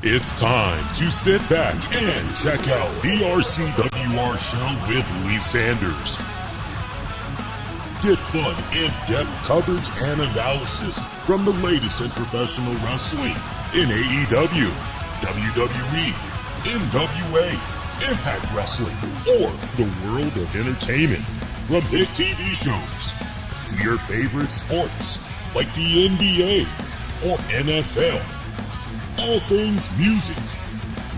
It's time to sit back and check out the RCWR show with Lee Sanders. Get fun, in-depth coverage and analysis from the latest in professional wrestling in AEW, WWE, NWA, Impact Wrestling, or the world of entertainment. From hit TV shows to your favorite sports like the NBA or NFL. All things music,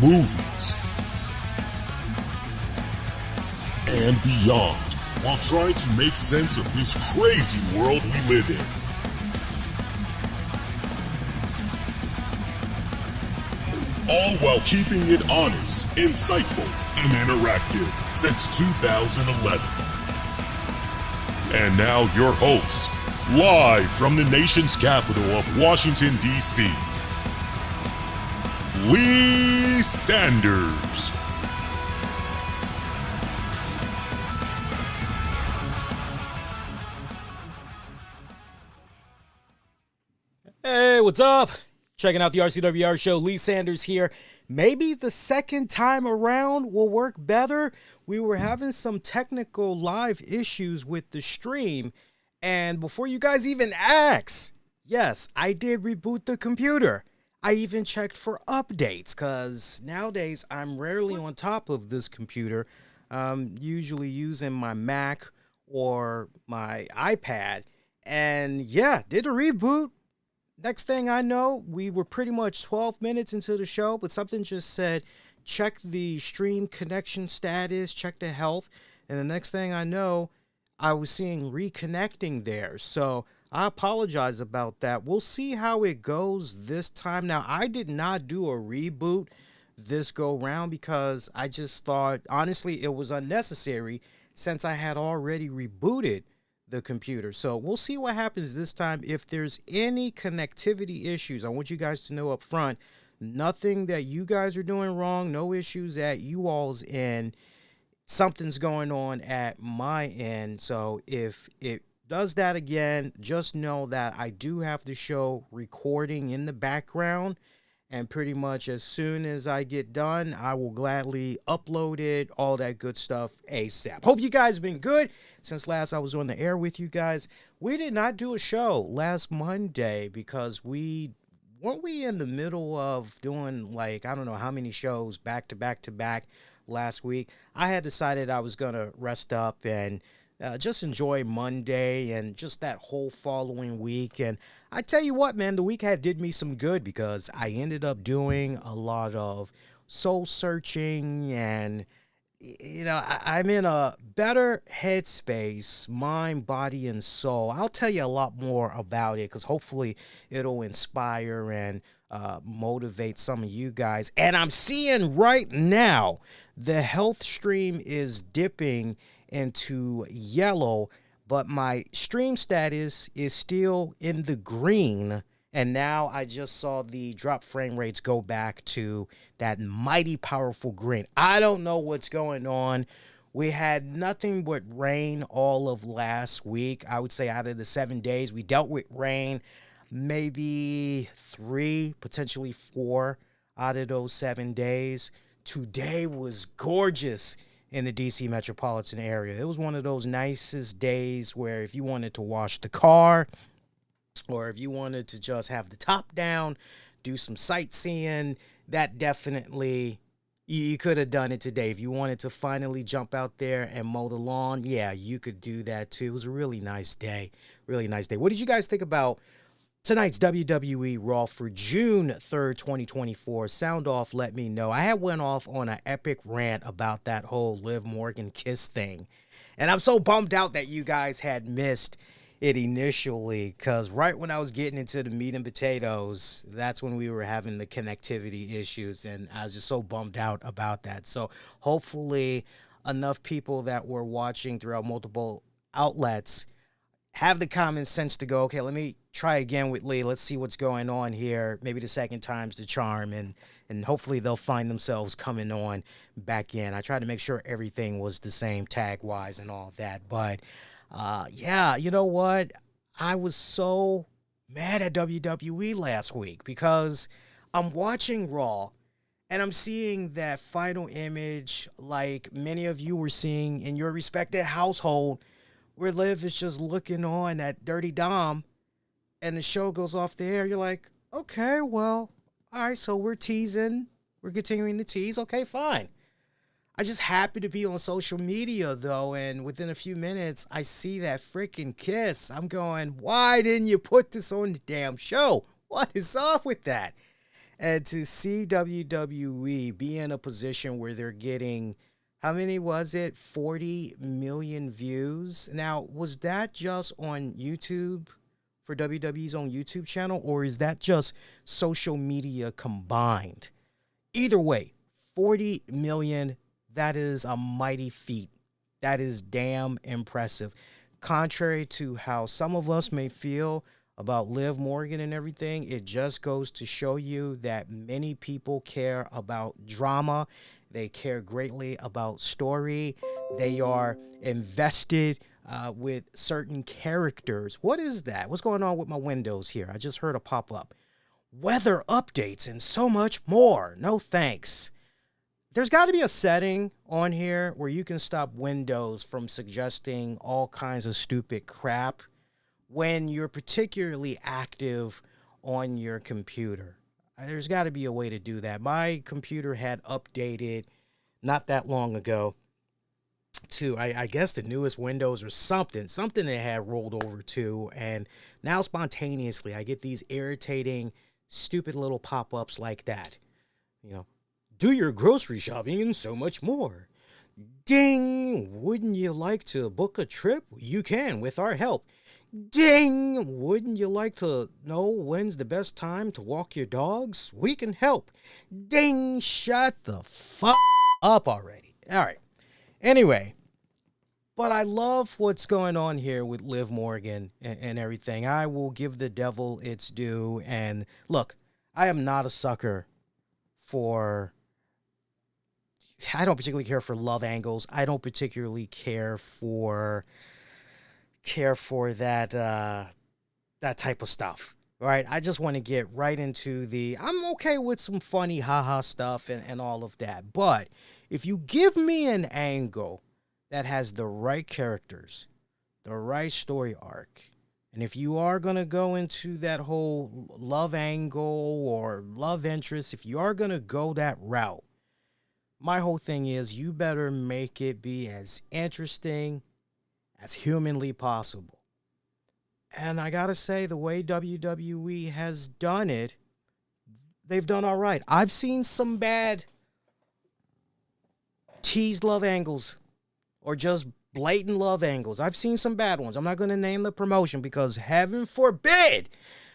movies, and beyond, while trying to make sense of this crazy world we live in. All while keeping it honest, insightful, and interactive since 2011. And now your host, live from the nation's capital of Washington, D.C., Lee Sanders. Hey, what's up? Checking out the RCWR show. Lee Sanders here. Maybe the second time around will work better. We were having some technical live issues with the stream. And before you guys even ask, yes, I did reboot the computer. I even checked for updates because nowadays I'm rarely on top of this computer. I'm usually using my Mac or my iPad. And yeah, did a reboot. Next thing I know, we were pretty much 12 minutes into the show, but something just said, check the stream connection status, check the health. And the next thing I know, I was seeing reconnecting there. So I apologize about that. We'll see how it goes this time. Now, I did not do a reboot this go round because I just thought, honestly, it was unnecessary since I had already rebooted the computer. So we'll see what happens this time. If there's any connectivity issues, I want you guys to know up front, nothing that you guys are doing wrong, no issues at you all's end. Something's going on at my end. So if it does that again, just know that I do have the show recording in the background, and pretty much as soon as I get done, I will gladly upload it, all that good stuff ASAP. Hope you guys have been good since last I was on the air with you guys. We did not do a show last Monday because weren't we in the middle of doing like, I don't know how many shows back to back to back last week. I had decided I was going to rest up and just enjoy Monday and just that whole following week. And I tell you what, man, the week did me some good because I ended up doing a lot of soul searching and, you know, I'm in a better headspace, mind, body, and soul. I'll tell you a lot more about it because hopefully it'll inspire and motivate some of you guys. And I'm seeing right now the health stream is dipping into yellow, but my stream status is still in the green. And now I just saw the drop frame rates go back to that mighty powerful green. I don't know what's going on. We had nothing but rain all of last week. I would say out of the 7 days, we dealt with rain maybe 3, potentially 4 out of those 7 days. Today was gorgeous in the DC metropolitan area. It was one of those nicest days where if you wanted to wash the car or if you wanted to just have the top down, do some sightseeing, that definitely, you could have done it today. If you wanted to finally jump out there and mow the lawn, yeah, you could do that too. It was a really nice day. Really nice day. What did you guys think about tonight's WWE RAW for June 3rd, 2024? Sound off, let me know. I had went off on an epic rant about that whole Liv Morgan kiss thing. And I'm so bummed out that you guys had missed it initially, because right when I was getting into the meat and potatoes, that's when we were having the connectivity issues, and I was just so bummed out about that. So hopefully enough people that were watching throughout multiple outlets have the common sense to go, okay, let me try again with Lee. Let's see what's going on here. Maybe the second time's the charm, and hopefully they'll find themselves coming on back in. I tried to make sure everything was the same tag-wise and all that. But, yeah, you know what? I was so mad at WWE last week because I'm watching Raw, and I'm seeing that final image like many of you were seeing in your respective household, where Liv is just looking on at Dirty Dom, and the show goes off the air. You're like, okay, well, all right, so we're teasing. We're continuing to tease. Okay, fine. I just happen to be on social media, though, and within a few minutes, I see that freaking kiss. I'm going, why didn't you put this on the damn show? What is up with that? And to see WWE be in a position where they're getting, how many was it? 40 million views. Now, was that just on YouTube for WWE's own YouTube channel, or is that just social media combined? Either way, 40 million, that is a mighty feat. That is damn impressive. Contrary to how some of us may feel about Liv Morgan and everything, it just goes to show you that many people care about drama. They care greatly about story. They are invested with certain characters. What is that? What's going on with my windows here? I just heard a pop-up. Weather updates and so much more. No thanks. There's got to be a setting on here where you can stop Windows from suggesting all kinds of stupid crap when you're particularly active on your computer. There's got to be a way to do that. My computer had updated not that long ago to, I guess, the newest Windows or something it had rolled over to, and now spontaneously I get these irritating, stupid little pop-ups like that. You know, do your grocery shopping and so much more. Ding! Wouldn't you like to book a trip? You can with our help. Ding! Wouldn't you like to know when's the best time to walk your dogs? We can help. Ding! Shut the fuck up already. All right. Anyway, but I love what's going on here with Liv Morgan and everything. I will give the devil its due. And look, I am not a sucker for... I don't particularly care for love angles. I don't particularly care for that that type of stuff. Right? I just want to get right into I'm okay with some funny haha stuff and all of that. But if you give me an angle that has the right characters, the right story arc, and if you are going to go into that whole love angle or love interest, if you are going to go that route, my whole thing is you better make it be as interesting as humanly possible. And I gotta say, the way WWE has done it, they've done all right. I've seen some bad teased love angles or just blatant love angles. I've seen some bad ones. I'm not going to name the promotion because heaven forbid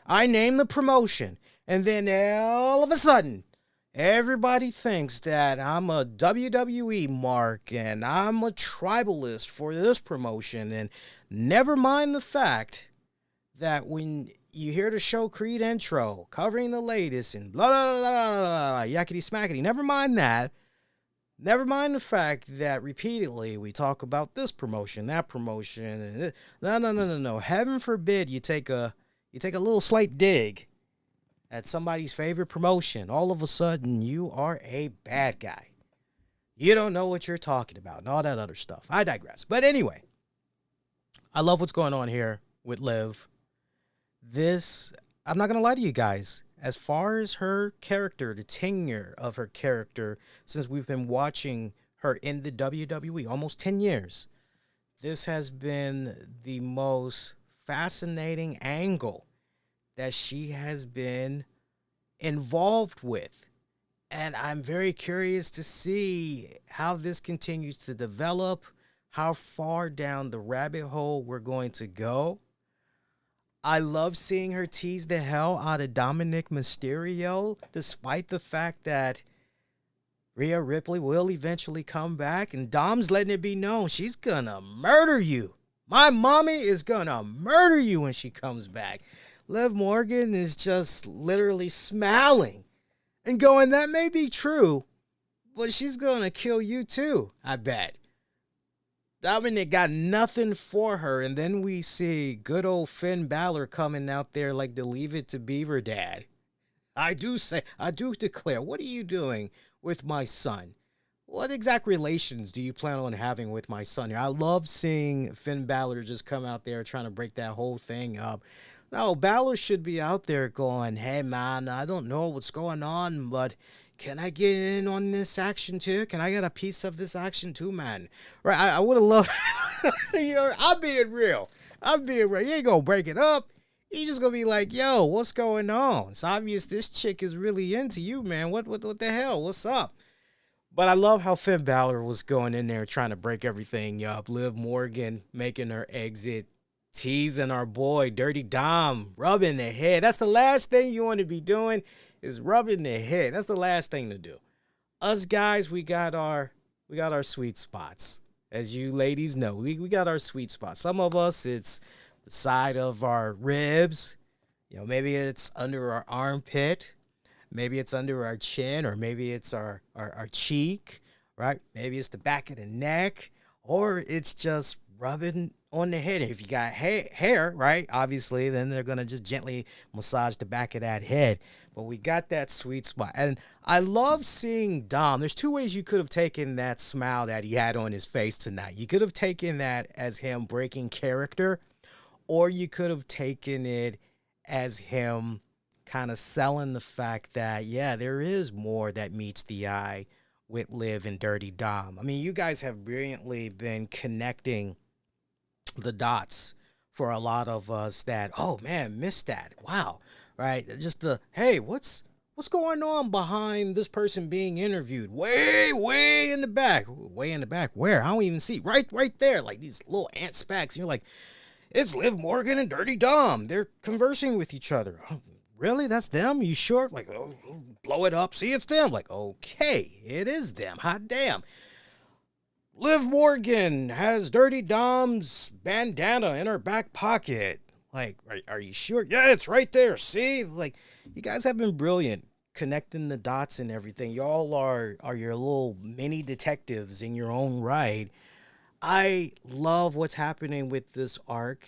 I name the promotion and then all of a sudden everybody thinks that I'm a WWE mark and I'm a tribalist for this promotion. And never mind the fact that when you hear the show Creed intro covering the latest and blah, blah, blah, blah, blah, yakety smackety, never mind that. Never mind the fact that repeatedly we talk about this promotion, that promotion. And no. Heaven forbid you take a little slight dig at somebody's favorite promotion. All of a sudden, you are a bad guy. You don't know what you're talking about and all that other stuff. I digress. But anyway, I love what's going on here with Liv. I'm not going to lie to you guys. As far as her character, the tenure of her character, since we've been watching her in the WWE almost 10 years, this has been the most fascinating angle that she has been involved with. And I'm very curious to see how this continues to develop, how far down the rabbit hole we're going to go. I love seeing her tease the hell out of Dominik Mysterio, despite the fact that Rhea Ripley will eventually come back, and Dom's letting it be known she's gonna murder you. My mommy is gonna murder you when she comes back. Liv Morgan is just literally smiling and going, that may be true, but she's gonna kill you too, I bet. Dominic got nothing for her, and then we see good old Finn Bálor coming out there like the Leave It to Beaver dad. I do declare, what are you doing with my son? What exact relations do you plan on having with my son here? I love seeing Finn Balor just come out there trying to break that whole thing up. No, Balor should be out there going, hey, man, I don't know what's going on, but can I get in on this action too? Can I get a piece of this action too, man? Right, I would have loved, I'm being real. I'm being real. You ain't going to break it up. You just going to be like, yo, what's going on? It's obvious this chick is really into you, man. What the hell? What's up? But I love how Finn Balor was going in there trying to break everything up. Liv Morgan making her exit, teasing our boy Dirty Dom, rubbing the head. That's the last thing you want to be doing, is rubbing the head. That's the last thing to do. Us guys, we got our sweet spots. As you ladies know, we got our sweet spots. Some of us, it's the side of our ribs. Maybe it's under our armpit. Maybe it's under our chin, or maybe it's our cheek, right? Maybe it's the back of the neck, or it's just rubbing on the head. If you got hair, right, obviously, then they're going to just gently massage the back of that head. But we got that sweet spot. And I love seeing Dom. There's two ways you could have taken that smile that he had on his face tonight. You could have taken that as him breaking character, or you could have taken it as him kind of selling the fact that, yeah, there is more that meets the eye with Liv and Dirty Dom. I mean, you guys have brilliantly been connecting the dots for a lot of us that, oh man, missed that. Wow. Right. Just hey, what's going on behind this person being interviewed? Way in the back. Way in the back. Where? I don't even see. Right there. Like these little ant specks. And you're like, it's Liv Morgan and Dirty Dom. They're conversing with each other. Really? That's them? You sure? Like, oh, blow it up. See, it's them. Like, okay, it is them. Hot damn. Liv Morgan has Dirty Dom's bandana in her back pocket. Like, are you sure? Yeah, it's right there. See? Like, you guys have been brilliant connecting the dots and everything. Y'all are your little mini detectives in your own right. I love what's happening with this arc.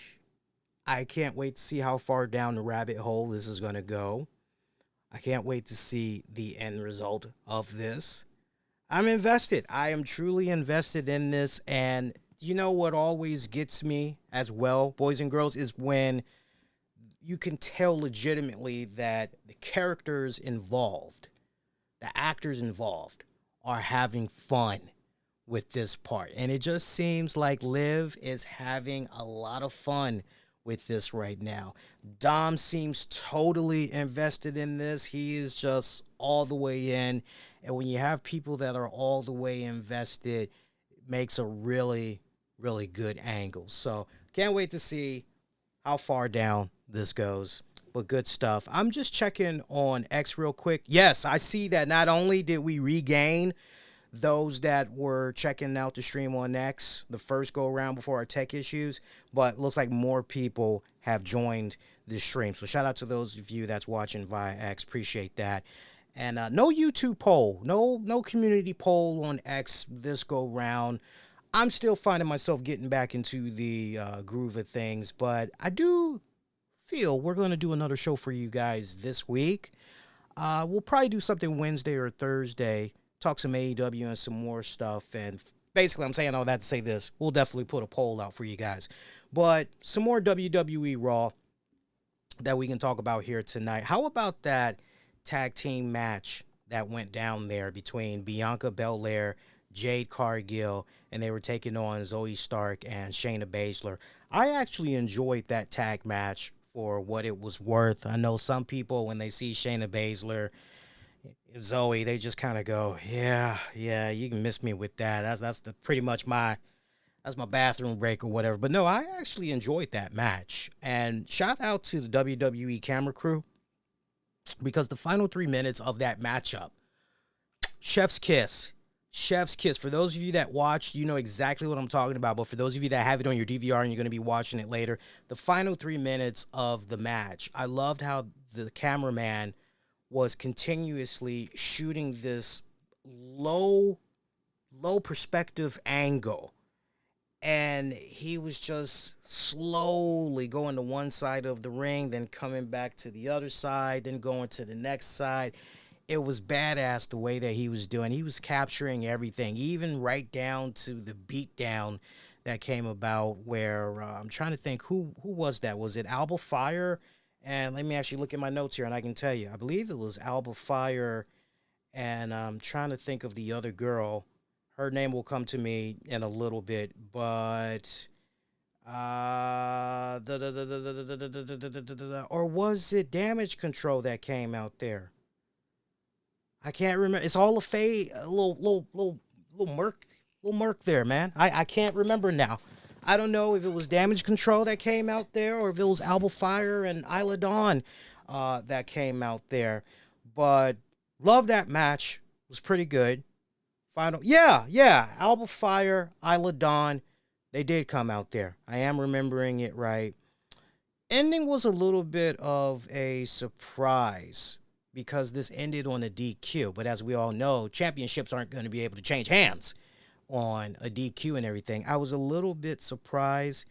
I can't wait to see how far down the rabbit hole this is going to go. I can't wait to see the end result of this. I'm invested. I am truly invested in this. And you know what always gets me as well, boys and girls, is when you can tell legitimately that the characters involved, the actors involved, are having fun with this part. And it just seems like Liv is having a lot of fun with this right now. Dom seems totally invested in this. He is just all the way in. And when you have people that are all the way invested, it makes a really, really good angle. So can't wait to see how far down this goes. But good stuff. I'm just checking on X real quick. Yes, I see that not only did we regain those that were checking out the stream on X the first go around before our tech issues, but looks like more people have joined the stream. So shout out to those of you that's watching via X. Appreciate that. And no YouTube poll, no community poll on X this go round. I'm still finding myself getting back into the groove of things, but I do feel we're going to do another show for you guys this week. We'll probably do something Wednesday or Thursday. Talk some AEW and some more stuff. And basically, I'm saying all that to say this. We'll definitely put a poll out for you guys. But some more WWE Raw that we can talk about here tonight. How about that tag team match that went down there between Bianca Belair, Jade Cargill, and they were taking on Zoe Stark and Shayna Baszler? I actually enjoyed that tag match for what it was worth. I know some people, when they see Shayna Baszler, Zoe, they just kind of go, yeah, you can miss me with that. That's pretty much my bathroom break or whatever. But no, I actually enjoyed that match. And shout out to the WWE camera crew, because the final 3 minutes of that matchup, chef's kiss. For those of you that watched, you know exactly what I'm talking about. But for those of you that have it on your DVR and you're going to be watching it later, the final 3 minutes of the match, I loved how the cameraman was continuously shooting this low perspective angle and he was just slowly going to one side of the ring, then coming back to the other side, then going to the next side. It was badass the way that he was doing. He was capturing everything, even right down to the beatdown that came about. Where I'm trying to think who was that? Was it Alba Fire? And let me actually look at my notes here, and I can tell you. I believe it was Alba Fire, and I'm trying to think of the other girl. Her name will come to me in a little bit, but or was it Damage Control that came out there? I can't remember. It's all a fade, a little murk there, man. I can't remember now. I don't know if it was Damage Control that came out there or if it was Alba Fire and Isla Dawn that came out there. But love that match. It was pretty good. Final, yeah. Alba Fire, Isla Dawn, they did come out there. I am remembering it right. Ending was a little bit of a surprise because this ended on a DQ. But as we all know, championships aren't going to be able to change hands on a DQ and everything. I was a little bit surprised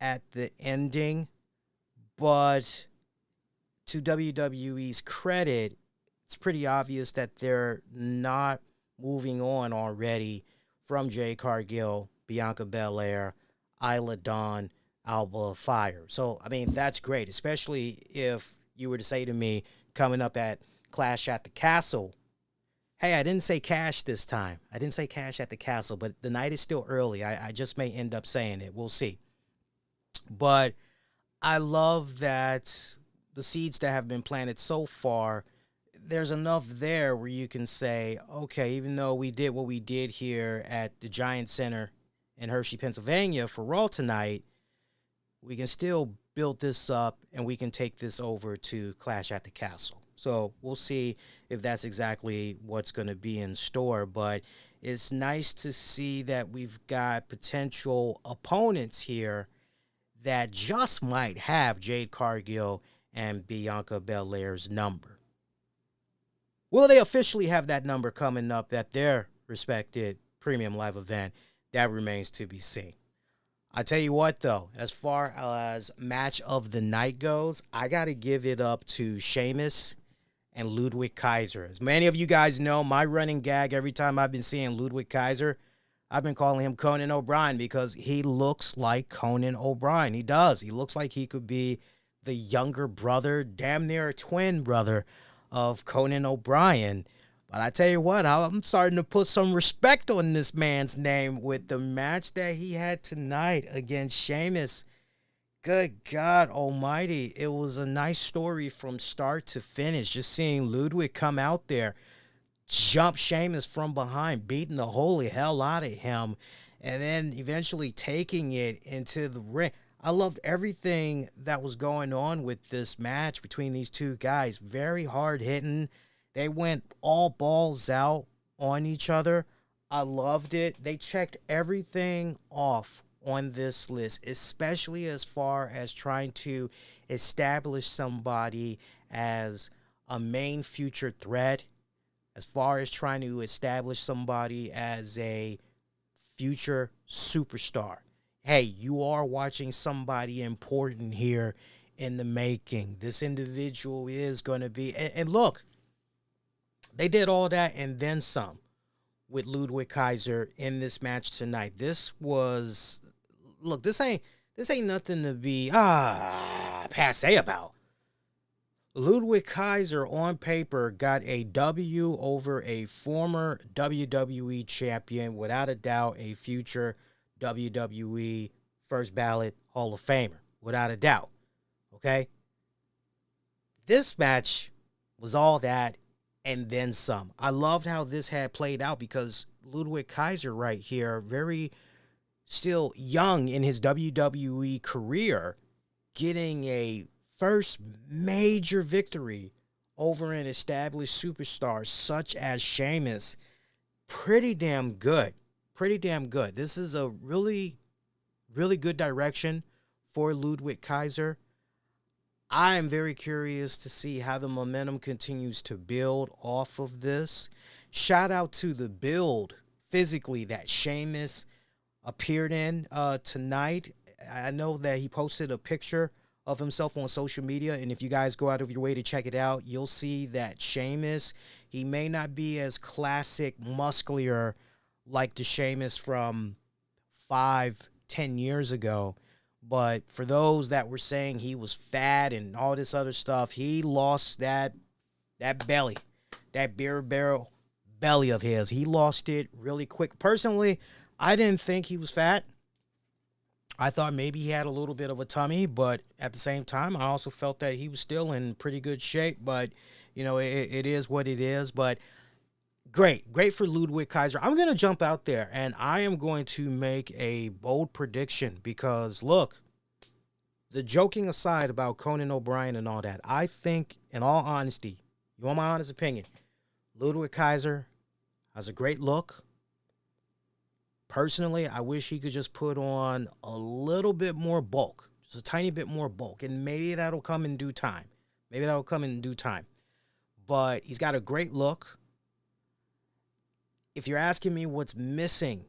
at the ending, but to WWE's credit, it's pretty obvious that they're not moving on already from Jade Cargill, Bianca Belair, Isla Dawn, Alba Fire. So, I mean, that's great, especially if you were to say to me coming up at Clash at the Castle, hey, I didn't say cash this time. I didn't say cash at the castle, but the night is still early. I just may end up saying it. We'll see. But I love that the seeds that have been planted so far, there's enough there where you can say, okay, even though we did what we did here at the Giant Center in Hershey, Pennsylvania for Raw tonight, we can still build this up and we can take this over to Clash at the Castle. So we'll see if that's exactly what's going to be in store. But it's nice to see that we've got potential opponents here that just might have Jade Cargill and Bianca Belair's number. Will they officially have that number coming up at their respected premium live event? That remains to be seen. I tell you what, though, as far as match of the night goes, I got to give it up to Sheamus and Ludwig Kaiser. As many of you guys know, my running gag every time I've been seeing Ludwig Kaiser, I've been calling him Conan O'Brien because he looks like Conan O'Brien. He does. He looks like he could be the younger brother, damn near a twin brother of Conan O'Brien. But I tell you what, I'm starting to put some respect on this man's name with the match that he had tonight against Sheamus. Good God almighty. It was a nice story from start to finish. Just seeing Ludwig come out there, jump Sheamus from behind, beating the holy hell out of him, and then eventually taking it into the ring. I loved everything that was going on with this match between these two guys. Very hard hitting. They went all balls out on each other. I loved it. They checked everything off on this list, especially as far as trying to establish somebody as a main future threat, as far as trying to establish somebody as a future superstar. Hey, you are watching somebody important here in the making. This individual is going to be, and look, they did all that and then some with Ludwig Kaiser in this match tonight. This was, look, this ain't nothing to be passe about. Ludwig Kaiser on paper got a W over a former WWE champion, without a doubt a future WWE first ballot Hall of Famer, without a doubt. Okay? This match was all that and then some. I loved how this had played out because Ludwig Kaiser right here, very still young in his WWE career, getting a first major victory over an established superstar such as Sheamus. Pretty damn good. Pretty damn good. This is a really, really good direction for Ludwig Kaiser. I am very curious to see how the momentum continues to build off of this. Shout out to the build physically that Sheamus appeared in tonight. I know that he posted a picture of himself on social media, and if you guys go out of your way to check it out, you'll see that Sheamus, he may not be as classic muscular like the Sheamus from 5-10 years ago, but for those that were saying he was fat and all this other stuff, he lost that belly, that beer barrel belly of his. He lost it really quick. Personally, I didn't think he was fat. I thought maybe he had a little bit of a tummy, but at the same time, I also felt that he was still in pretty good shape. But, it is what it is. But great for Ludwig Kaiser. I'm going to jump out there, and I am going to make a bold prediction because, look, the joking aside about Conan O'Brien and all that, I think, in all honesty, you want my honest opinion, Ludwig Kaiser has a great look. Personally, I wish he could just put on a little bit more bulk, just a tiny bit more bulk, and maybe that'll come in due time. But he's got a great look. If you're asking me what's missing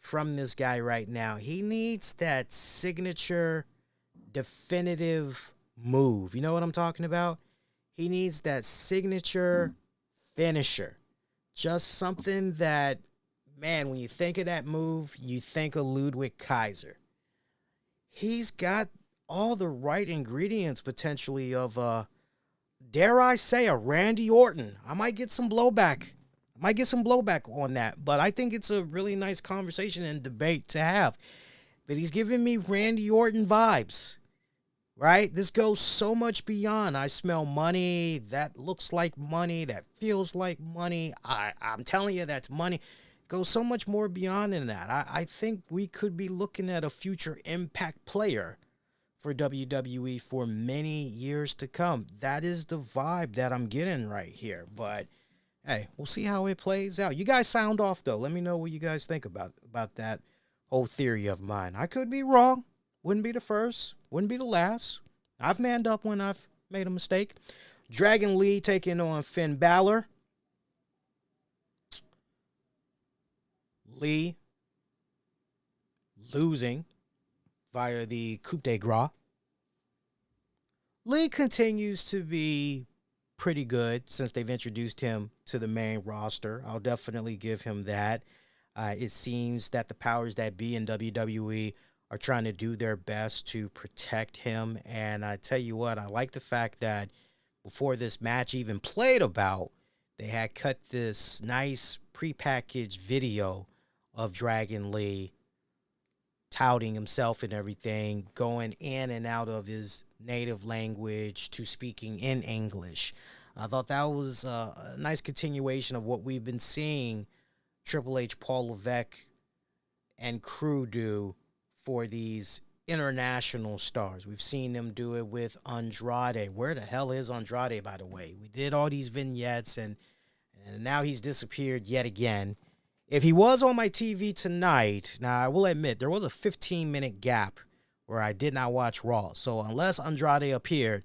from this guy right now, he needs that signature, definitive move. You know what I'm talking about? He needs that signature finisher. Just something that, man, when you think of that move, you think of Ludwig Kaiser. He's got all the right ingredients, potentially, of, dare I say, a Randy Orton. I might get some blowback on that, but I think it's a really nice conversation and debate to have. But he's giving me Randy Orton vibes, right? This goes so much beyond. I smell money. That looks like money. That feels like money. I'm telling you, that's money. Goes so much more beyond than that. I think we could be looking at a future Impact player for WWE for many years to come. That is the vibe that I'm getting right here. But hey, we'll see how it plays out. You guys sound off, though. Let me know what you guys think about that whole theory of mine. I could be wrong. Wouldn't be the first. Wouldn't be the last. I've manned up when I've made a mistake. Dragon Lee taking on Finn Bálor. Lee losing via the coup de grace. Lee continues to be pretty good since they've introduced him to the main roster. I'll definitely give him that. It seems that the powers that be in WWE are trying to do their best to protect him. And I tell you what, I like the fact that before this match even played about, they had cut this nice prepackaged video of Dragon Lee touting himself and everything, going in and out of his native language to speaking in English. I thought that was a nice continuation of what we've been seeing Triple H, Paul Levesque, and crew do for these international stars. We've seen them do it with Andrade. Where the hell is Andrade, by the way? We did all these vignettes, and now he's disappeared yet again. If he was on my TV tonight, now I will admit there was a 15-minute gap where I did not watch Raw. So unless Andrade appeared,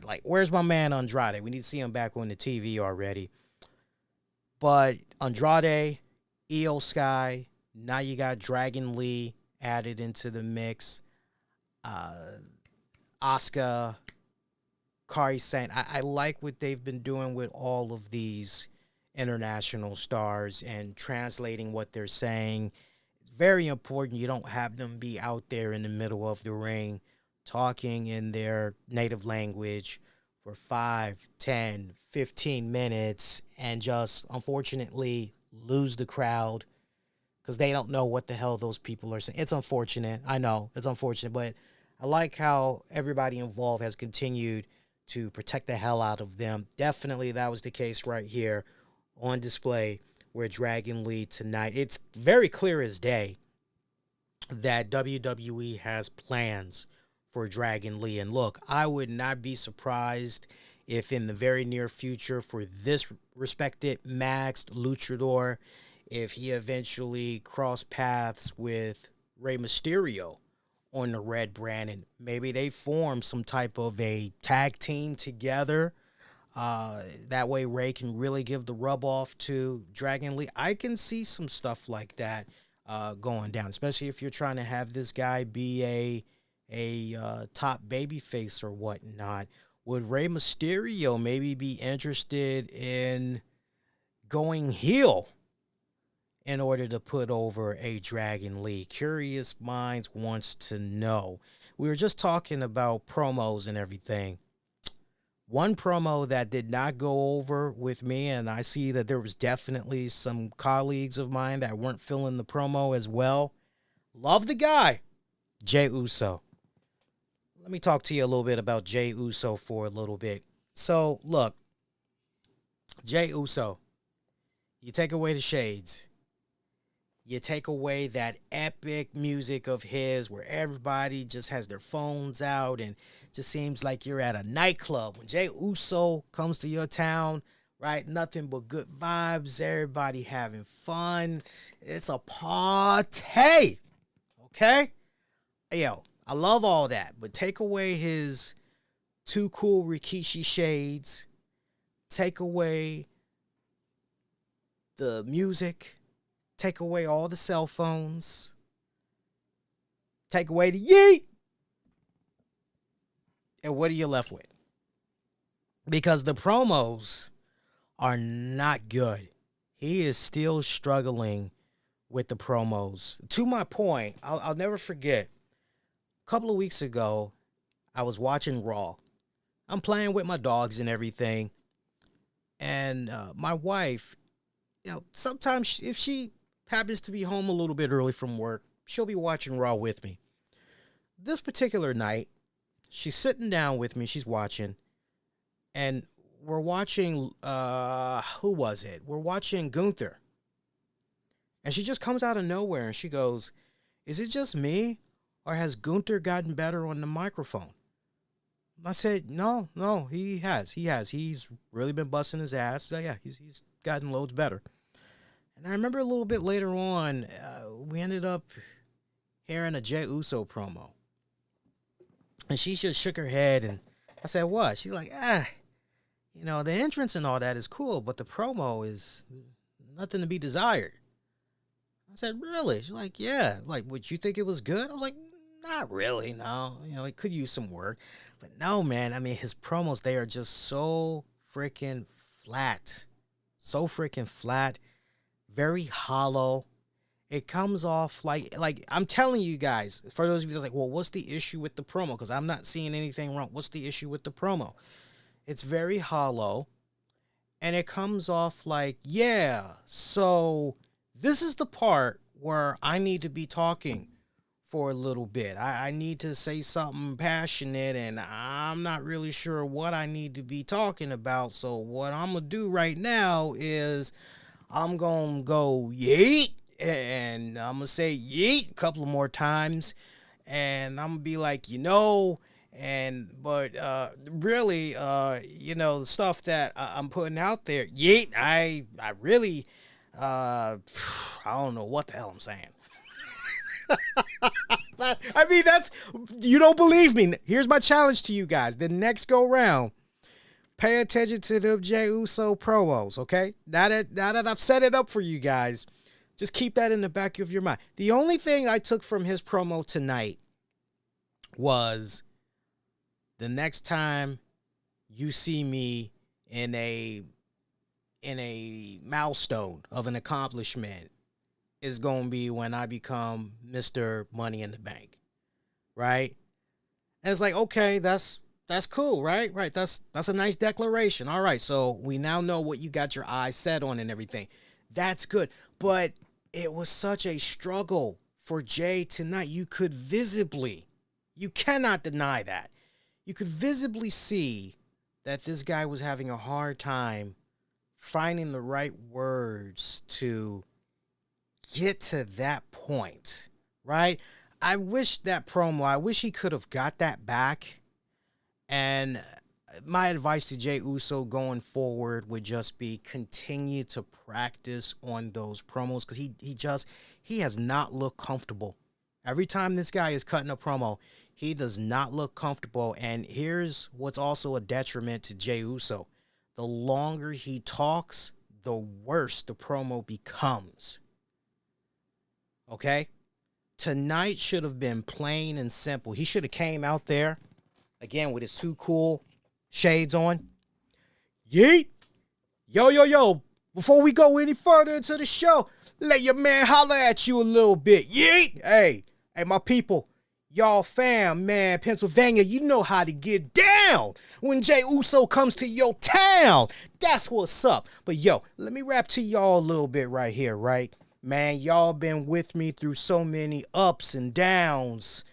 like, where's my man Andrade? We need to see him back on the TV already. But Andrade, Io Sky, now you got Dragon Lee added into the mix. Asuka, Kairi Sane. I like what they've been doing with all of these international stars and translating what they're saying. It's very important you don't have them be out there in the middle of the ring talking in their native language for 5, 10, 15 minutes and just, unfortunately, lose the crowd because they don't know what the hell those people are saying. It's unfortunate. I know. It's unfortunate. But I like how everybody involved has continued to protect the hell out of them. Definitely that was the case right here on display where Dragon Lee tonight. It's very clear as day that WWE has plans for Dragon Lee. And look, I would not be surprised if in the very near future for this respected maxed luchador, if he eventually cross paths with Rey Mysterio on the red brand and maybe they form some type of a tag team together. That way Rey can really give the rub off to Dragon Lee. I can see some stuff like that going down, especially if you're trying to have this guy be a top baby face or whatnot. Would Rey Mysterio maybe be interested in going heel in order to put over a Dragon Lee? Curious minds wants to know. We were just talking about promos and everything. One promo that did not go over with me, and I see that there was definitely some colleagues of mine that weren't feeling the promo as well. Love the guy, Jey Uso. Let me talk to you a little bit about Jey Uso for a little bit. So, look, Jey Uso, you take away the shades. You take away that epic music of his where everybody just has their phones out and just seems like you're at a nightclub. When Jey Uso comes to your town, right, nothing but good vibes, everybody having fun. It's a party, okay? Yo, I love all that, but take away his too cool Rikishi shades, take away the music, take away all the cell phones, take away the yeet, and what are you left with? Because the promos are not good. He is still struggling with the promos. To my point, I'll never forget, a couple of weeks ago, I was watching Raw. I'm playing with my dogs and everything, and my wife, sometimes if she happens to be home a little bit early from work, she'll be watching Raw with me. This particular night, she's sitting down with me, she's watching, and we're watching, who was it? We're watching Gunther. And she just comes out of nowhere and she goes, is it just me, or has Gunther gotten better on the microphone? I said, no, he has. He's really been busting his ass. So yeah, he's gotten loads better. And I remember a little bit later on, we ended up hearing a Jey Uso promo. And she just shook her head, and I said, what? She's like, the entrance and all that is cool, but the promo is nothing to be desired. I said, really? She's like, yeah. Like, would you think it was good? I was like, not really, no. It could use some work. But no, man, I mean, his promos, they are just so freaking flat. So freaking flat. Very hollow. It comes off like I'm telling you guys, for those of you that's like, well, what's the issue with the promo? Because I'm not seeing anything wrong. What's the issue with the promo? It's very hollow, and it comes off like, yeah, so this is the part where I need to be talking for a little bit. I need to say something passionate, and I'm not really sure what I need to be talking about. So what I'm going to do right now is I'm going to go yeet, and I'm going to say yeet a couple of more times, and I'm going to be like, but really, the stuff that I'm putting out there, yeet, I really, I don't know what the hell I'm saying. I mean, you don't believe me. Here's my challenge to you guys. The next go round, pay attention to the Jey Uso promos, okay? Now that I've set it up for you guys, just keep that in the back of your mind. The only thing I took from his promo tonight was the next time you see me in a milestone of an accomplishment is going to be when I become Mr. Money in the Bank, right? And it's like, okay, that's cool, right? Right, that's a nice declaration. All right, so we now know what you got your eyes set on and everything. That's good, but it was such a struggle for Jey tonight. You cannot deny that. You could visibly see that this guy was having a hard time finding the right words to get to that point, right? I wish he could have got that back. And my advice to Jey Uso going forward would just be continue to practice on those promos, because he has not looked comfortable. Every time this guy is cutting a promo, he does not look comfortable. And here's what's also a detriment to Jey Uso. The longer he talks, the worse the promo becomes. okay? Tonight should have been plain and simple. He should have came out there, again, with his two cool shades on. Yeet! Yo. Before we go any further into the show, let your man holler at you a little bit. Yeet! Hey, my people. Y'all fam, man, Pennsylvania, you know how to get down when Jey Uso comes to your town. That's what's up. But yo, let me rap to y'all a little bit right here, right? Man, y'all been with me through so many ups and downs,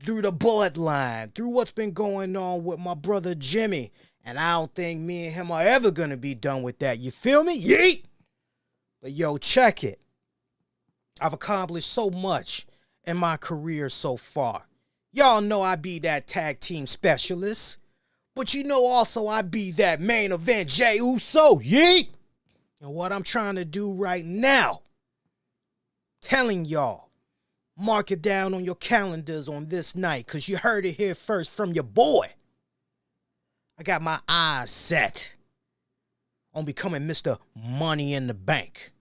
through the bloodline, through what's been going on with my brother Jimmy. And I don't think me and him are ever going to be done with that. You feel me? Yeet! But yo, check it. I've accomplished so much in my career so far. Y'all know I be that tag team specialist. But you know also I be that main event Jey Uso. Yeet! And what I'm trying to do right now, telling y'all, mark it down on your calendars on this night, because you heard it here first from your boy. I got my eyes set on becoming Mr. Money in the Bank.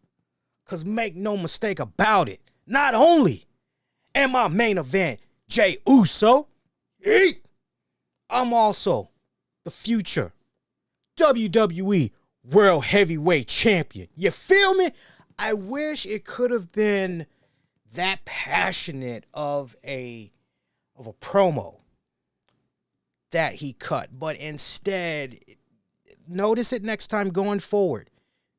Because make no mistake about it, not only am I main event Jey Uso, I'm also the future WWE World Heavyweight Champion. You feel me? I wish it could have been that passionate of a promo that he cut, but instead, notice it next time going forward.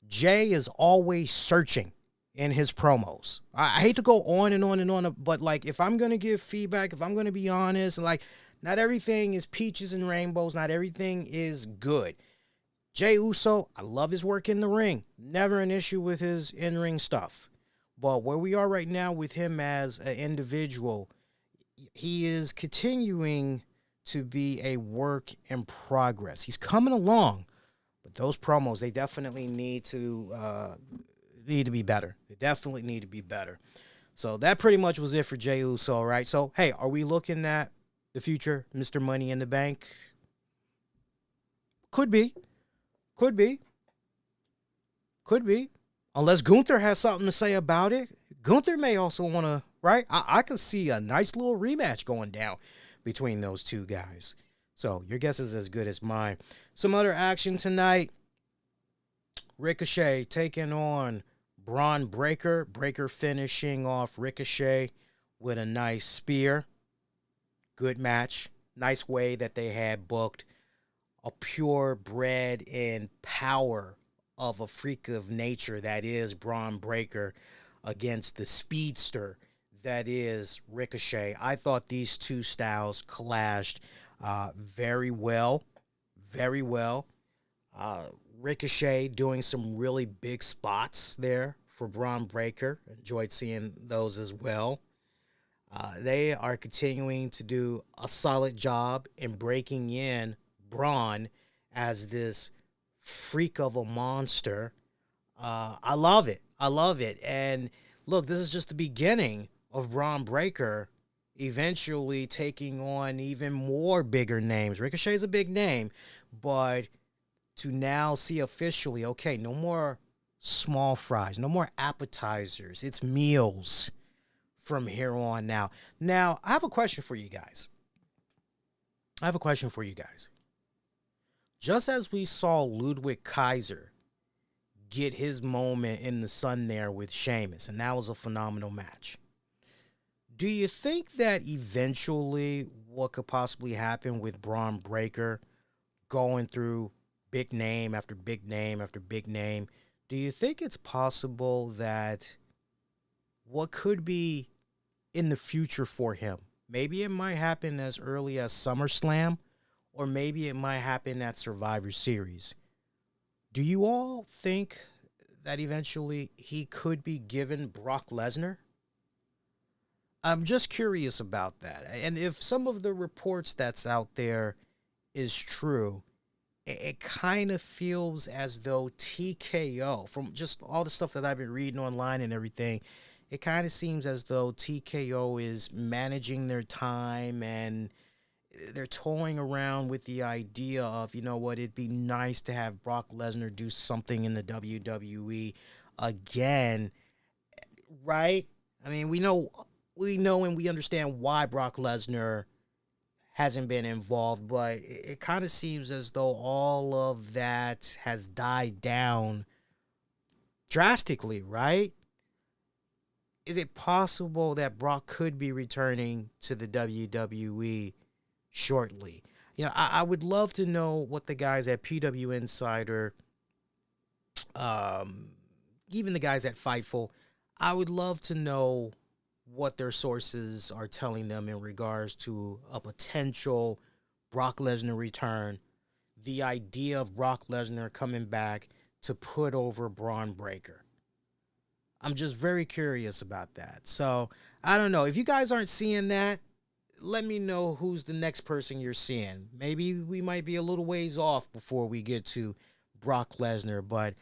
Jey is always searching in his promos. I hate to go on and on and on, but like, if I'm going to give feedback, if I'm going to be honest, like, not everything is peaches and rainbows. Not everything is good. Jey Uso, I love his work in the ring. Never an issue with his in-ring stuff. But where we are right now with him as an individual, he is continuing to be a work in progress. He's coming along, but those promos, they definitely need to be better. They definitely need to be better. So that pretty much was it for Jey Uso, right? So, hey, are we looking at the future Mr. Money in the Bank? Could be. Unless Gunther has something to say about it. Gunther may also want to, right? I could see a nice little rematch going down between those two guys. So your guess is as good as mine. Some other action tonight. Ricochet taking on Bron Breakker. Breakker finishing off Ricochet with a nice spear. Good match. Nice way that they had booked a purebred and power of a freak of nature that is Bron Breakker against the speedster that is Ricochet. I thought these two styles clashed very well. Ricochet doing some really big spots there for Bron Breakker. Enjoyed seeing those as well. They are continuing to do a solid job in breaking in Bron as this freak of a monster. I love it. And look, this is just the beginning of Bron Breakker eventually taking on even more bigger names. Ricochet's a big name, but to now see officially, okay, no more small fries, no more appetizers. It's meals from here on now. Now, I have a question for you guys. Just as we saw Ludwig Kaiser get his moment in the sun there with Sheamus, and that was a phenomenal match. Do you think that eventually what could possibly happen with Bron Breakker going through big name after big name after big name, do you think it's possible that what could be in the future for him, maybe it might happen as early as SummerSlam, or maybe it might happen at Survivor Series? Do you all think that eventually he could be given Brock Lesnar? I'm just curious about that. And if some of the reports that's out there is true, it kind of feels as though TKO, from just all the stuff that I've been reading online and everything, it kind of seems as though TKO is managing their time and they're toying around with the idea of, you know what, it'd be nice to have Brock Lesnar do something in the WWE again, right? I mean, we know and we understand why Brock Lesnar hasn't been involved, but it kind of seems as though all of that has died down drastically, right? Is it possible that Brock could be returning to the WWE shortly? I would love to know what the guys at PW Insider, um, even the guys at Fightful, I would love to know what their sources are telling them in regards to a potential Brock Lesnar return, the idea of Brock Lesnar coming back to put over Braun Breaker. I'm just very curious about that. So I don't know. If you guys aren't seeing that, let me know who's the next person you're seeing. Maybe we might be a little ways off before we get to Brock Lesnar, but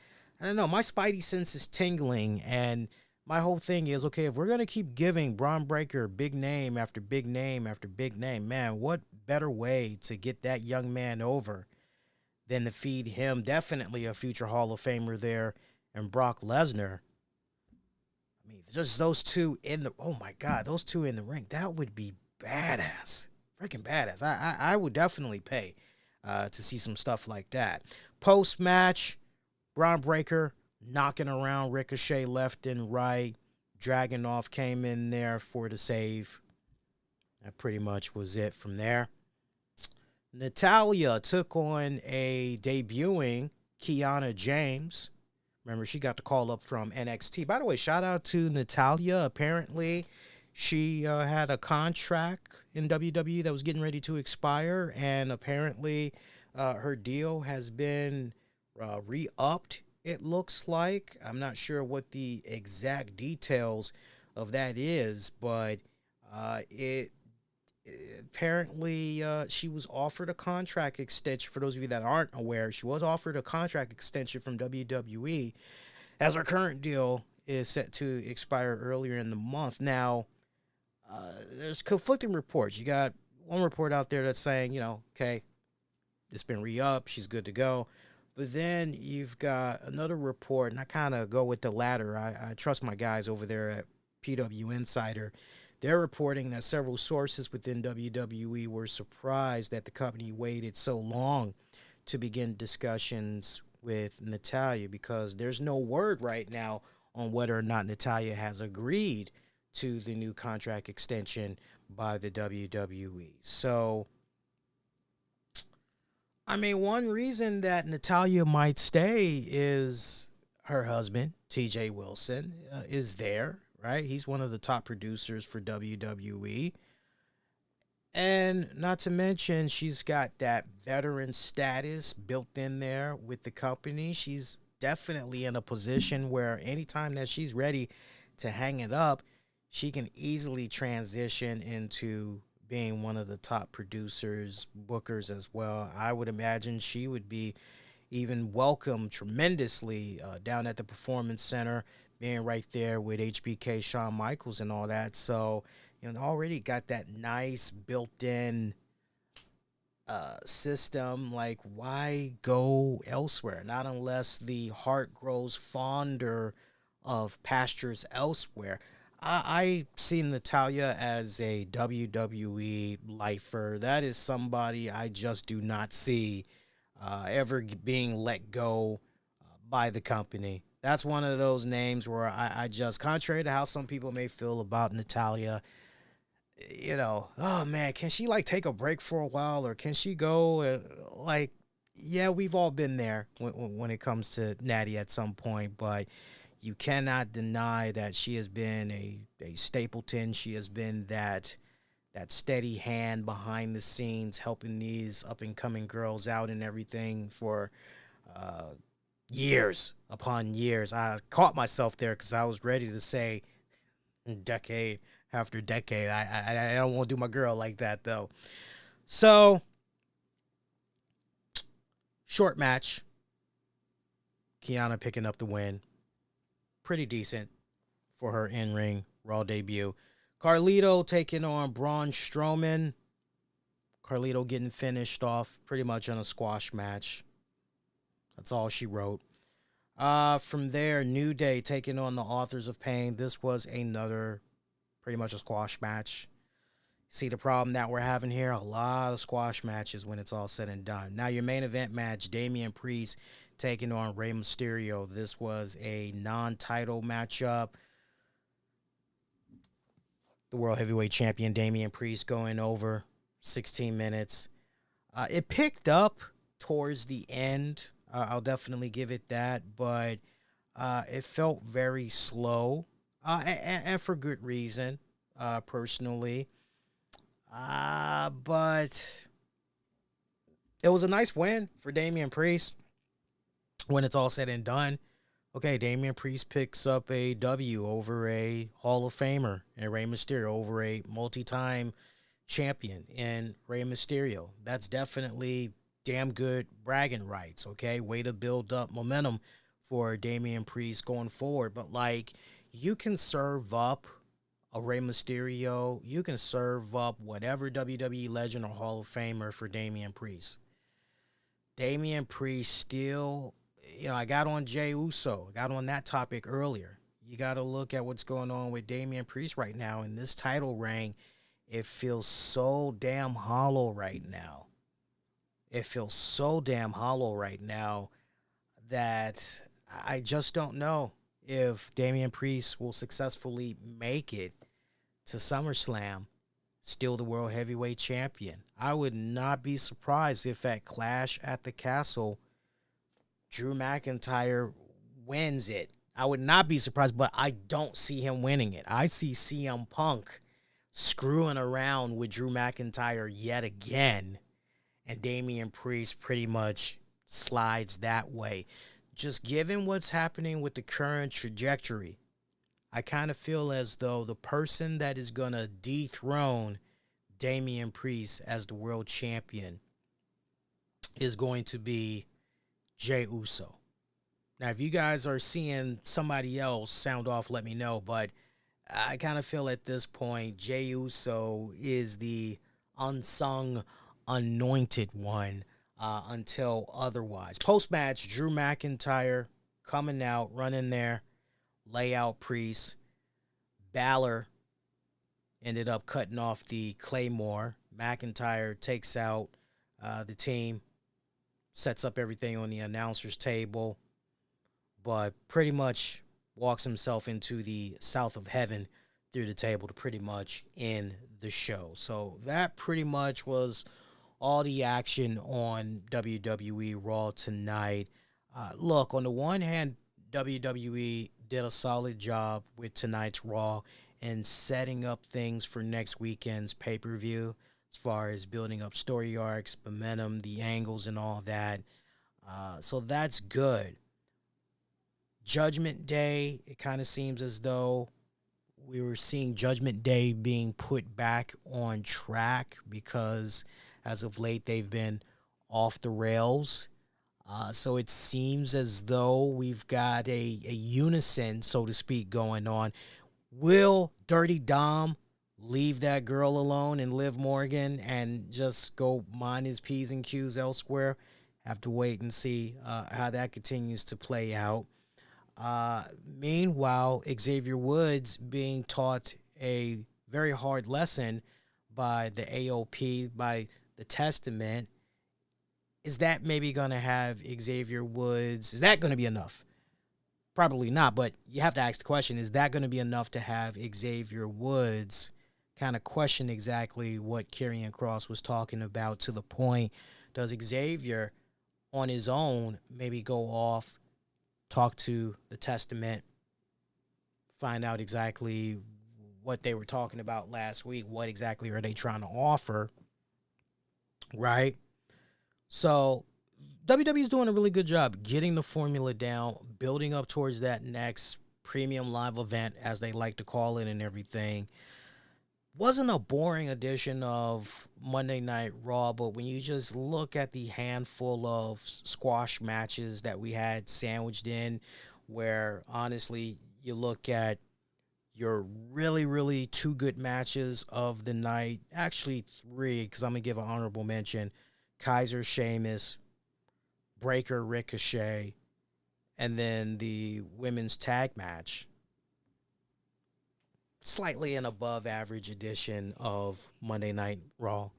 I don't know. My spidey sense is tingling, and my whole thing is, okay, if we're going to keep giving Braun Breaker big name after big name after big name, man, what better way to get that young man over than to feed him definitely a future Hall of Famer there and Brock Lesnar. I mean, just those two in the, oh my God, those two in the ring, that would be badass. Freaking badass. I would definitely pay to see some stuff like that. Post-match, Braun Breaker knocking around Ricochet left and right. Dragunov came in there for the save. That pretty much was it from there. Natalya took on a debuting Kiana James. Remember, she got the call up from NXT. By the way, shout out to Natalya. Apparently, she had a contract in WWE that was getting ready to expire, and apparently her deal has been re-upped, it looks like. I'm not sure what the exact details of that is, but it apparently she was offered a contract extension. For those of you that aren't aware, she was offered a contract extension from WWE, as her current deal is set to expire earlier in the month. Now, there's conflicting reports. You got one report out there that's saying, okay, it's been re-upped, she's good to go. But then you've got another report, and I kind of go with the latter. I trust my guys over there at PW Insider. They're reporting that several sources within WWE were surprised that the company waited so long to begin discussions with Natalya, because there's no word right now on whether or not Natalya has agreed to the new contract extension by the WWE. So, I mean, one reason that Natalya might stay is her husband, TJ Wilson, is there, right? He's one of the top producers for WWE. And not to mention, she's got that veteran status built in there with the company. She's definitely in a position where anytime that she's ready to hang it up, she can easily transition into being one of the top producers, bookers as well. I would imagine she would be even welcomed tremendously down at the Performance Center, being right there with HBK, Shawn Michaels, and all that. So, already got that nice built-in system. Like, why go elsewhere? Not unless the heart grows fonder of pastures elsewhere. I see Natalya as a WWE lifer. That is somebody I just do not see ever being let go by the company. That's one of those names where I just, contrary to how some people may feel about Natalya, oh man, can she take a break for a while, or can she go? Yeah, we've all been there when it comes to Natty at some point, but you cannot deny that she has been a stapleton. She has been that steady hand behind the scenes, helping these up-and-coming girls out and everything for years upon years. I caught myself there because I was ready to say decade after decade. I don't want to do my girl like that, though. So, short match. Kiana picking up the win. Pretty decent for her in-ring Raw debut. Carlito taking on Braun Strowman. Carlito getting finished off pretty much on a squash match. That's all she wrote. From there, New Day taking on the Authors of Pain. This was another pretty much a squash match. See the problem that we're having here? A lot of squash matches when it's all said and done. Now, your main event match, Damian Priest taking on Rey Mysterio. This was a non-title matchup. The World Heavyweight Champion, Damian Priest, going over 16 minutes. It picked up towards the end. I'll definitely give it that, but it felt very slow, and for good reason, personally. But it was a nice win for Damian Priest when it's all said and done. Okay, Damian Priest picks up a W over a Hall of Famer and Rey Mysterio over a multi-time champion in Rey Mysterio. That's definitely damn good bragging rights, okay? Way to build up momentum for Damian Priest going forward. But, like, you can serve up a Rey Mysterio. You can serve up whatever WWE legend or Hall of Famer for Damian Priest. Damian Priest still, I got on Jey Uso. I got on that topic earlier. You got to look at what's going on with Damian Priest right now. In this title reign, it feels so damn hollow right now. It feels so damn hollow right now that I just don't know if Damian Priest will successfully make it to SummerSlam, still the World Heavyweight Champion. I would not be surprised if at Clash at the Castle, Drew McIntyre wins it. I would not be surprised, but I don't see him winning it. I see CM Punk screwing around with Drew McIntyre yet again, and Damian Priest pretty much slides that way. Just given what's happening with the current trajectory, I kind of feel as though the person that is going to dethrone Damian Priest as the world champion is going to be Jey Uso. Now, if you guys are seeing somebody else sound off, let me know. But I kind of feel at this point, Jey Uso is the unsung, anointed one until otherwise. Post-match, Drew McIntyre coming out, running there, lay out Priest. Bálor ended up cutting off the Claymore. McIntyre takes out the team, sets up everything on the announcer's table, but pretty much walks himself into the south of heaven through the table to pretty much end the show. So that pretty much was all the action on WWE Raw tonight. Look, on the one hand, WWE did a solid job with tonight's Raw and setting up things for next weekend's pay-per-view as far as building up story arcs, momentum, the angles, and all that. So that's good. Judgment Day, it kind of seems as though we were seeing Judgment Day being put back on track because as of late they've been off the rails. So it seems as though we've got a unison, so to speak, going on. Will Dirty Dom leave that girl alone and Liv Morgan and just go mind his P's and Q's elsewhere? Have to wait and see how that continues to play out. Meanwhile, Xavier Woods being taught a very hard lesson by the AOP, by the Testament. Is that maybe going to have Xavier Woods? Is that going to be enough? Probably not, but you have to ask the question, is that going to be enough to have Xavier Woods kind of question exactly what Karrion Kross was talking about, to the point, does Xavier on his own maybe go off, talk to the Testament, find out exactly what they were talking about last week, what exactly are they trying to offer, right? So WWE's doing a really good job getting the formula down, building up towards that next premium live event, as they like to call it, and everything. Wasn't a boring edition of Monday Night Raw, but when you just look at the handful of squash matches that we had sandwiched in, where honestly you look at your really, really two good matches of the night, actually three, because I'm going to give an honorable mention, Kaiser, Sheamus, Breaker, Ricochet, and then the women's tag match. slightly an above average edition of Monday Night Raw,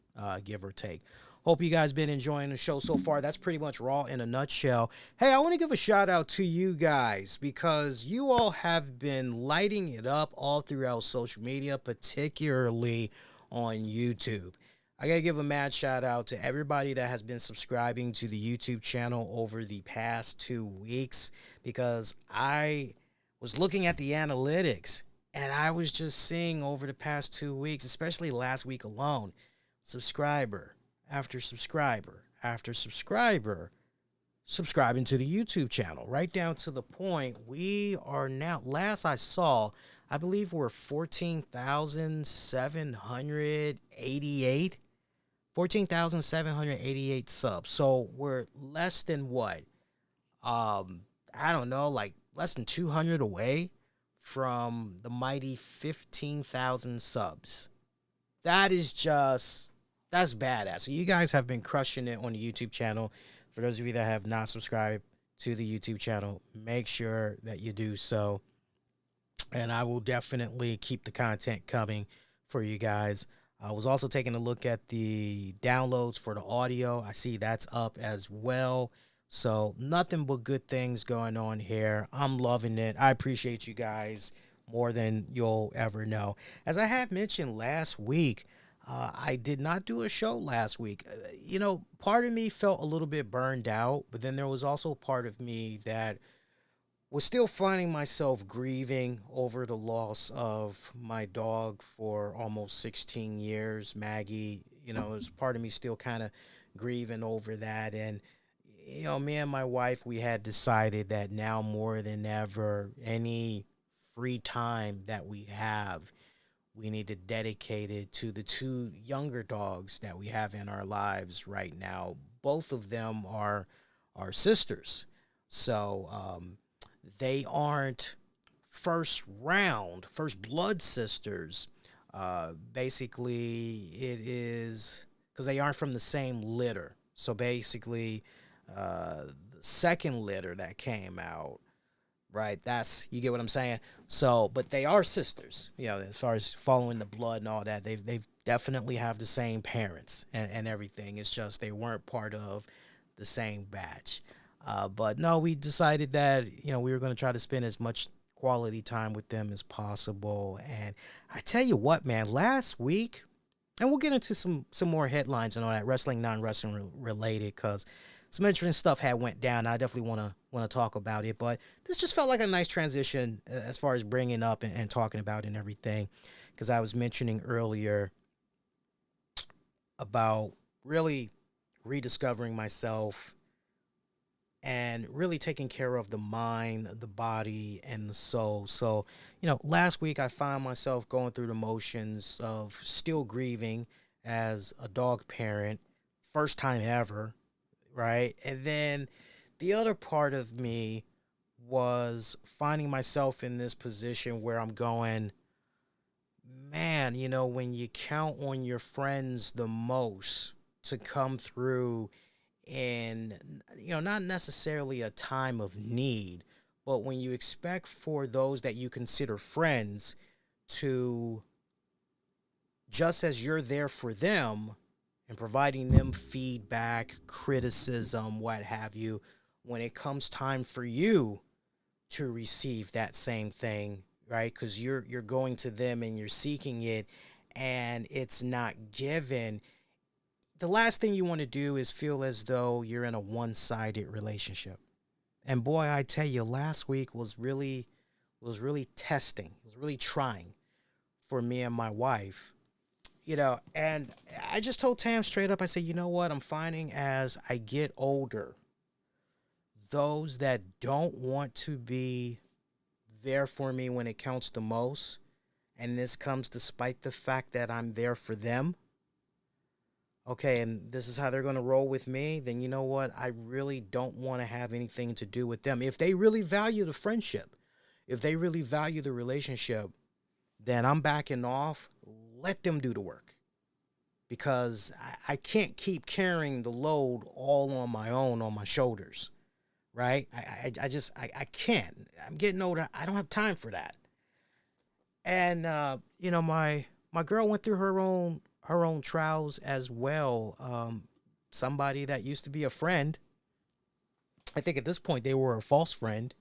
give or take. Hope you guys been enjoying the show so far. That's pretty much Raw in a nutshell. Hey, I want to give a shout out to you guys because you all have been lighting it up all throughout social media, particularly on YouTube. I got to give a mad shout out to everybody that has been subscribing to the YouTube channel over the past 2 weeks because I was looking at the analytics and I was just seeing over the past 2 weeks, especially last week alone, subscriber after subscriber after subscriber subscribing to the YouTube channel, right down to the point we are now, last I saw, I believe we're 14,788 subs. So we're less than what? I don't know, like less than 200 away from the mighty 15,000 subs. That is just, that's badass. So you guys have been crushing it on the YouTube channel. For those of you that have not subscribed to the YouTube channel, make sure that you do so. And I will definitely keep the content coming for you guys. I was also taking a look at the downloads for the audio. I see that's up as well. So nothing but good things going on here. I'm loving it. I appreciate you guys more than you'll ever know. As I had mentioned last week, I did not do a show last week. Part of me felt a little bit burned out, but then there was also part of me that was still finding myself grieving over the loss of my dog for almost 16 years, Maggie. There's part of me still kind of grieving over that. And, me and my wife, we had decided that now more than ever, any free time that we have, we need to dedicate it to the two younger dogs that we have in our lives right now. Both of them are our sisters. So they aren't first blood sisters. Basically, it is because they aren't from the same litter. So basically, the second litter that came out, right? You get what I'm saying? So, but they are sisters, as far as following the blood and all that. They've definitely have the same parents and everything. It's just they weren't part of the same batch. But no, we decided that, we were going to try to spend as much quality time with them as possible. And I tell you what, man, last week, and we'll get into some more headlines and all that, wrestling, non-wrestling related, because some interesting stuff had went down. I definitely want to talk about it, but this just felt like a nice transition as far as bringing up and talking about it and everything, because I was mentioning earlier about really rediscovering myself and really taking care of the mind, the body, and the soul. So, last week I found myself going through the motions of still grieving as a dog parent, first time ever, right? And then the other part of me was finding myself in this position where I'm going, man, when you count on your friends the most to come through in, not necessarily a time of need, but when you expect for those that you consider friends to, just as you're there for them and providing them feedback, criticism, what have you, when it comes time for you to receive that same thing, right? Because you're going to them and you're seeking it and it's not given. The last thing you want to do is feel as though you're in a one-sided relationship. And boy, I tell you, last week was really testing. It was really trying for me and my wife. And I just told Tam straight up, I said, you know what? I'm finding as I get older, those that don't want to be there for me when it counts the most, and this comes despite the fact that I'm there for them, okay, and this is how they're going to roll with me, then you know what? I really don't want to have anything to do with them. If they really value the friendship, if they really value the relationship, then I'm backing off. Let them do the work. Because I can't keep carrying the load all on my own, on my shoulders, right? I can't. I'm getting older. I don't have time for that. And my girl went through her own trials as well. Somebody that used to be a friend, I think at this point they were a false friend.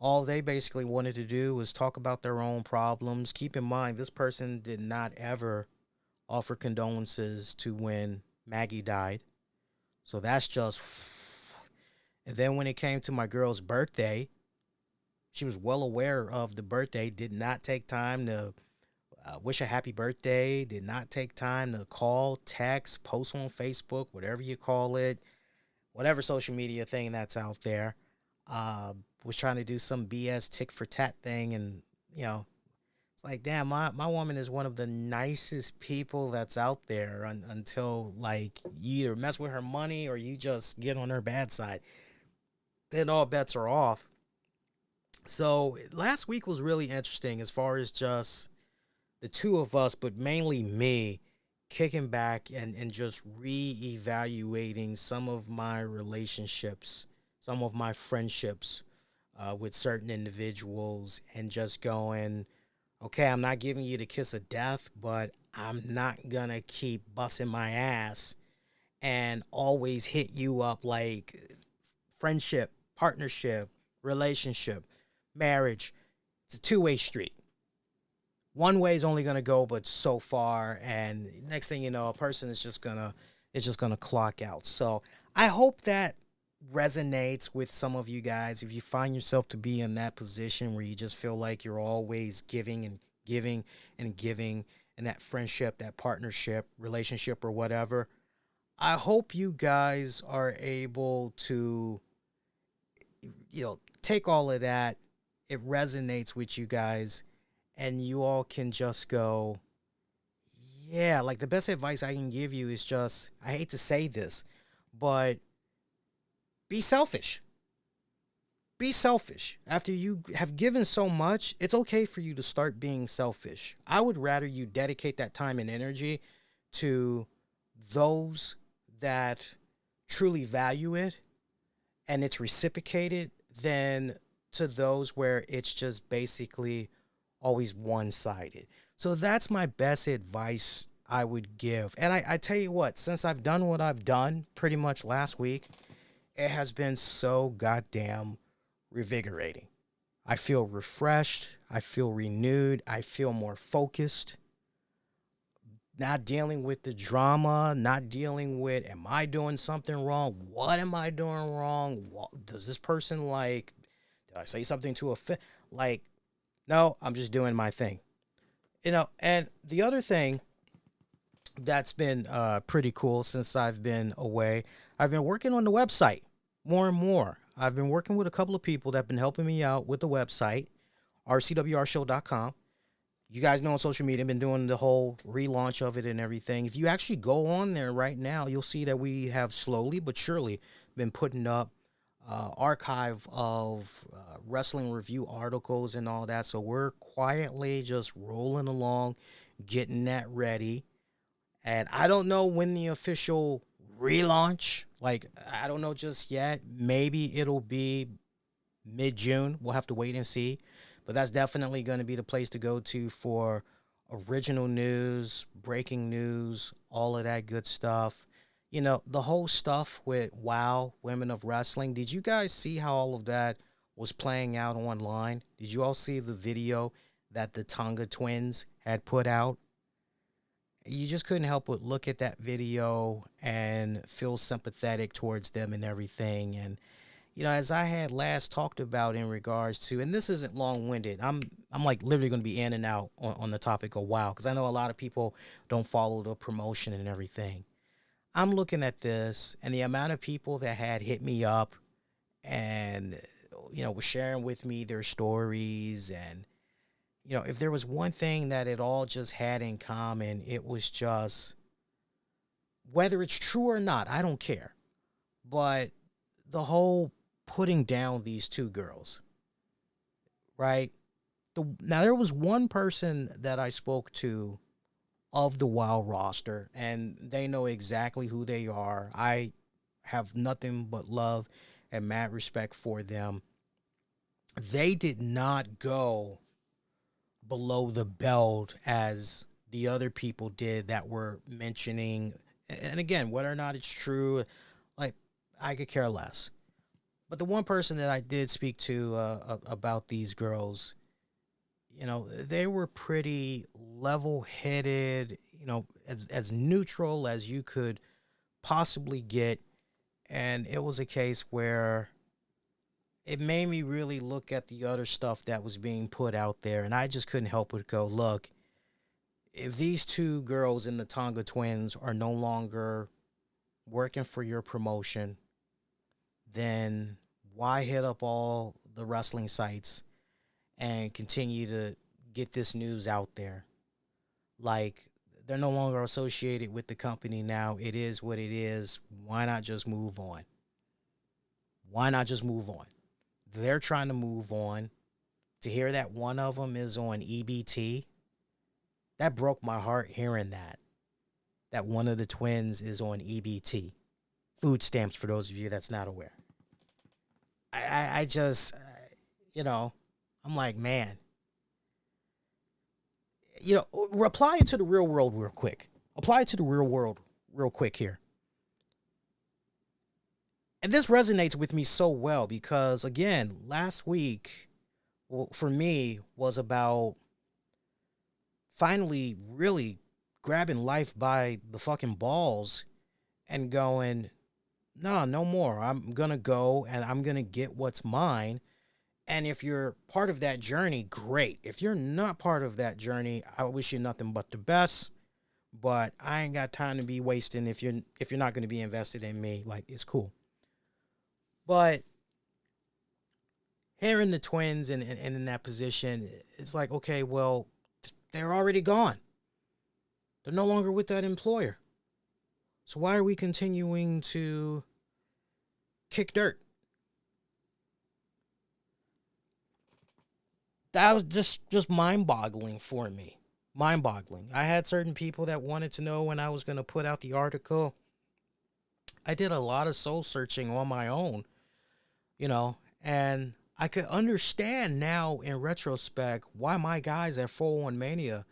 All they basically wanted to do was talk about their own problems. Keep in mind, this person did not ever offer condolences to when Maggie died. So that's just. And then when it came to my girl's birthday, she was well aware of the birthday, did not take time to wish a happy birthday, did not take time to call, text, post on Facebook, whatever you call it, whatever social media thing that's out there. Was trying to do some BS tick for tat thing. And, it's like, damn, my woman is one of the nicest people that's out there until, like, you either mess with her money or you just get on her bad side. Then all bets are off. So last week was really interesting as far as just the two of us, but mainly me, kicking back and just re-evaluating some of my relationships, some of my friendships with certain individuals, and just going, okay, I'm not giving you the kiss of death, but I'm not gonna keep busting my ass and always hit you up like friendship, partnership, relationship, marriage. It's a two-way street. One way is only going to go but so far, and next thing you know, a person is just gonna clock out. So I hope that resonates with some of you guys. If you find yourself to be in that position where you just feel like you're always giving and giving and giving, and that friendship, that partnership, relationship, or whatever, I hope you guys are able to take all of that. It resonates with you guys, and you all can just go, yeah, like the best advice I can give you is just, I hate to say this, but be selfish. Be selfish. After you have given so much, it's okay for you to start being selfish. I would rather you dedicate that time and energy to those that truly value it and it's reciprocated than to those where it's just basically always one sided. So that's my best advice I would give. And I tell you what, since I've done what I've done pretty much last week, it has been so goddamn revigorating. I feel refreshed. I feel renewed. I feel more focused. Not dealing with the drama, not dealing with, am I doing something wrong? What am I doing wrong? Does this person did I say something to offend? Like, no, I'm just doing my thing. And the other thing that's been pretty cool since I've been away, I've been working on the website more and more. I've been working with a couple of people that have been helping me out with the website, rcwrshow.com. You guys know on social media, I've been doing the whole relaunch of it and everything. If you actually go on there right now, you'll see that we have slowly but surely been putting up archive of wrestling review articles and all that. So we're quietly just rolling along, getting that ready. And I don't know when the official relaunch, like, I don't know just yet. Maybe it'll be mid-June. We'll have to wait and see. But that's definitely going to be the place to go to for original news, breaking news, all of that good stuff. The whole stuff with WOW, Women of Wrestling. Did you guys see how all of that was playing out online? Did you all see the video that the Tonga twins had put out? You just couldn't help but look at that video and feel sympathetic towards them and everything. And as I had last talked about in regards to, and this isn't long-winded. I'm like literally going to be in and out on the topic of WOW, because I know a lot of people don't follow the promotion and everything. I'm looking at this and the amount of people that had hit me up and was sharing with me their stories. And if there was one thing that it all just had in common, it was just, whether it's true or not, I don't care, but the whole putting down these two girls, right? Now, there was one person that I spoke to of the WOW roster, and they know exactly who they are. I have nothing but love and mad respect for them. They did not go below the belt as the other people did that were mentioning. And again, whether or not it's true, like, I could care less. But the one person that I did speak to about these girls, they were pretty level-headed, as neutral as you could possibly get. And it was a case where it made me really look at the other stuff that was being put out there. And I just couldn't help but go, look, if these two girls in the Tonga twins are no longer working for your promotion, then why hit up all the wrestling sites and continue to get this news out there? Like, they're no longer associated with the company now. It is what it is. Why not just move on? Why not just move on? They're trying to move on. To hear that one of them is on EBT, that broke my heart hearing that. That one of the twins is on EBT. Food stamps, for those of you that's not aware. I just, I'm like, man. Apply it to the real world real quick. Apply it to the real world real quick here. And this resonates with me so well because, again, last week, for me, was about finally really grabbing life by the fucking balls and going, no more. I'm going to go and I'm going to get what's mine. And if you're part of that journey, great. If you're not part of that journey, I wish you nothing but the best. But I ain't got time to be wasting if you're not going to be invested in me. Like, it's cool. But hearing the twins and in that position, it's like, okay, well, they're already gone. They're no longer with that employer. So why are we continuing to kick dirt? That was just mind-boggling for me. Mind-boggling. I had certain people that wanted to know when I was going to put out the article. I did a lot of soul searching on my own, and I could understand now in retrospect why my guys at 401 Mania,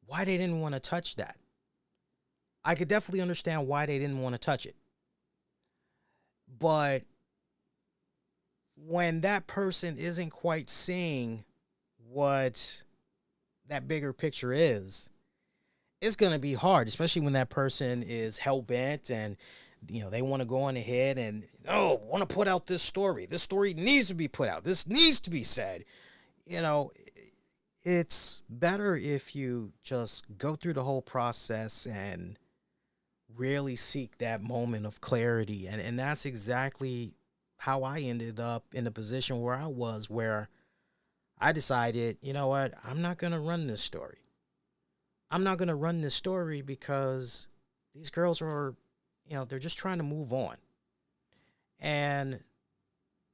why they didn't want to touch that. I could definitely understand why they didn't want to touch it. But when that person isn't quite seeing what that bigger picture is, it's going to be hard, especially when that person is hell-bent and, they want to go on ahead and, want to put out this story. This story needs to be put out. This needs to be said. It's better if you just go through the whole process and really seek that moment of clarity. And that's exactly how I ended up in the position where I was, where I decided, you know what, I'm not going to run this story. I'm not going to run this story because these girls are, they're just trying to move on. And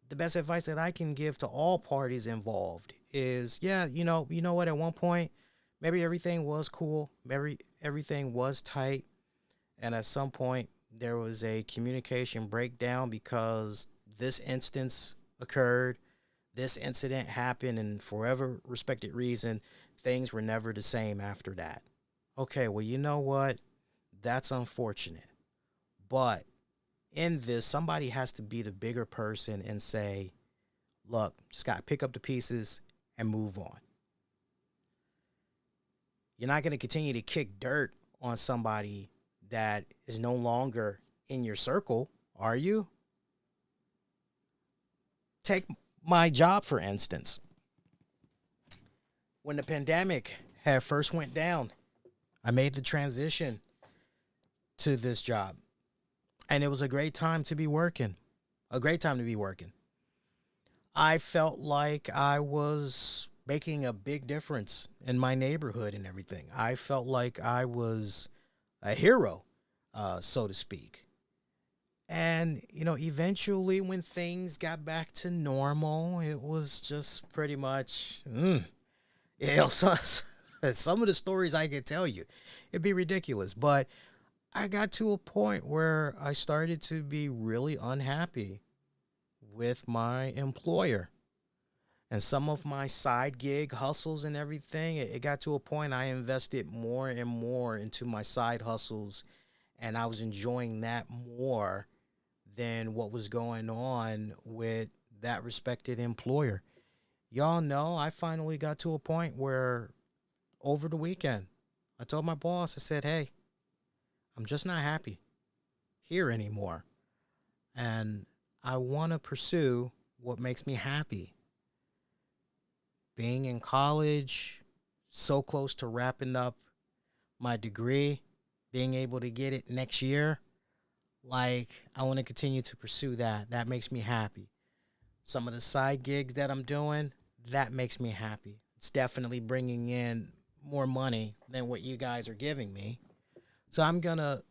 the best advice that I can give to all parties involved is, you know what, at one point, maybe everything was cool. Maybe everything was tight. And at some point, there was a communication breakdown because this instance occurred. This incident happened, and for whatever respected reason, things were never the same after that. Okay, well, you know what? That's unfortunate. But in this, somebody has to be the bigger person and say, look, just got to pick up the pieces and move on. You're not going to continue to kick dirt on somebody that is no longer in your circle, are you? Take my job, for instance. When the pandemic had first went down, I made the transition to this job. And it was a great time to be working. A great time to be working. I felt like I was making a big difference in my neighborhood and everything. I felt like I was a hero, so to speak. And, eventually when things got back to normal, it was just pretty much, some of the stories I could tell you, it'd be ridiculous. But I got to a point where I started to be really unhappy with my employer. And some of my side gig hustles and everything, it got to a point I invested more and more into my side hustles, and I was enjoying that more than what was going on with that respected employer. Y'all know I finally got to a point where over the weekend, I told my boss, I said, hey, I'm just not happy here anymore. And I want to pursue what makes me happy. Being in college, so close to wrapping up my degree, being able to get it next year, like, I want to continue to pursue that. That makes me happy. Some of the side gigs that I'm doing, that makes me happy. It's definitely bringing in more money than what you guys are giving me. So I'm going to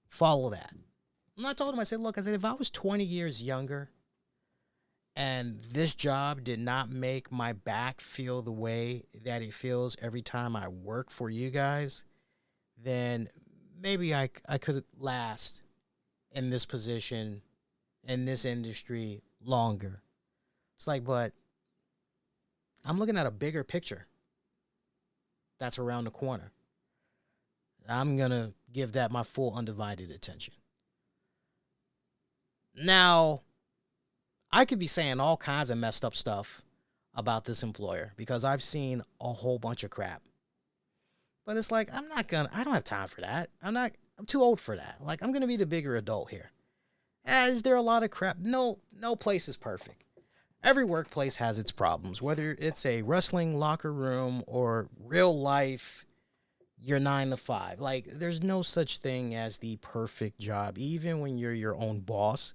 follow that. And I told him, I said, look, if I was 20 years younger and this job did not make my back feel the way that it feels every time I work for you guys, then maybe I could last in this position, in this industry longer. It's like, but I'm looking at a bigger picture that's around the corner. I'm going to give that my full undivided attention. Now, I could be saying all kinds of messed up stuff about this employer because I've seen a whole bunch of crap. But it's like, I don't have time for that. I'm too old for that. Like, I'm going to be the bigger adult here. Is there a lot of crap? No place is perfect. Every workplace has its problems, whether it's a wrestling locker room or real life, your 9 to 5. Like, there's no such thing as the perfect job. Even when you're your own boss,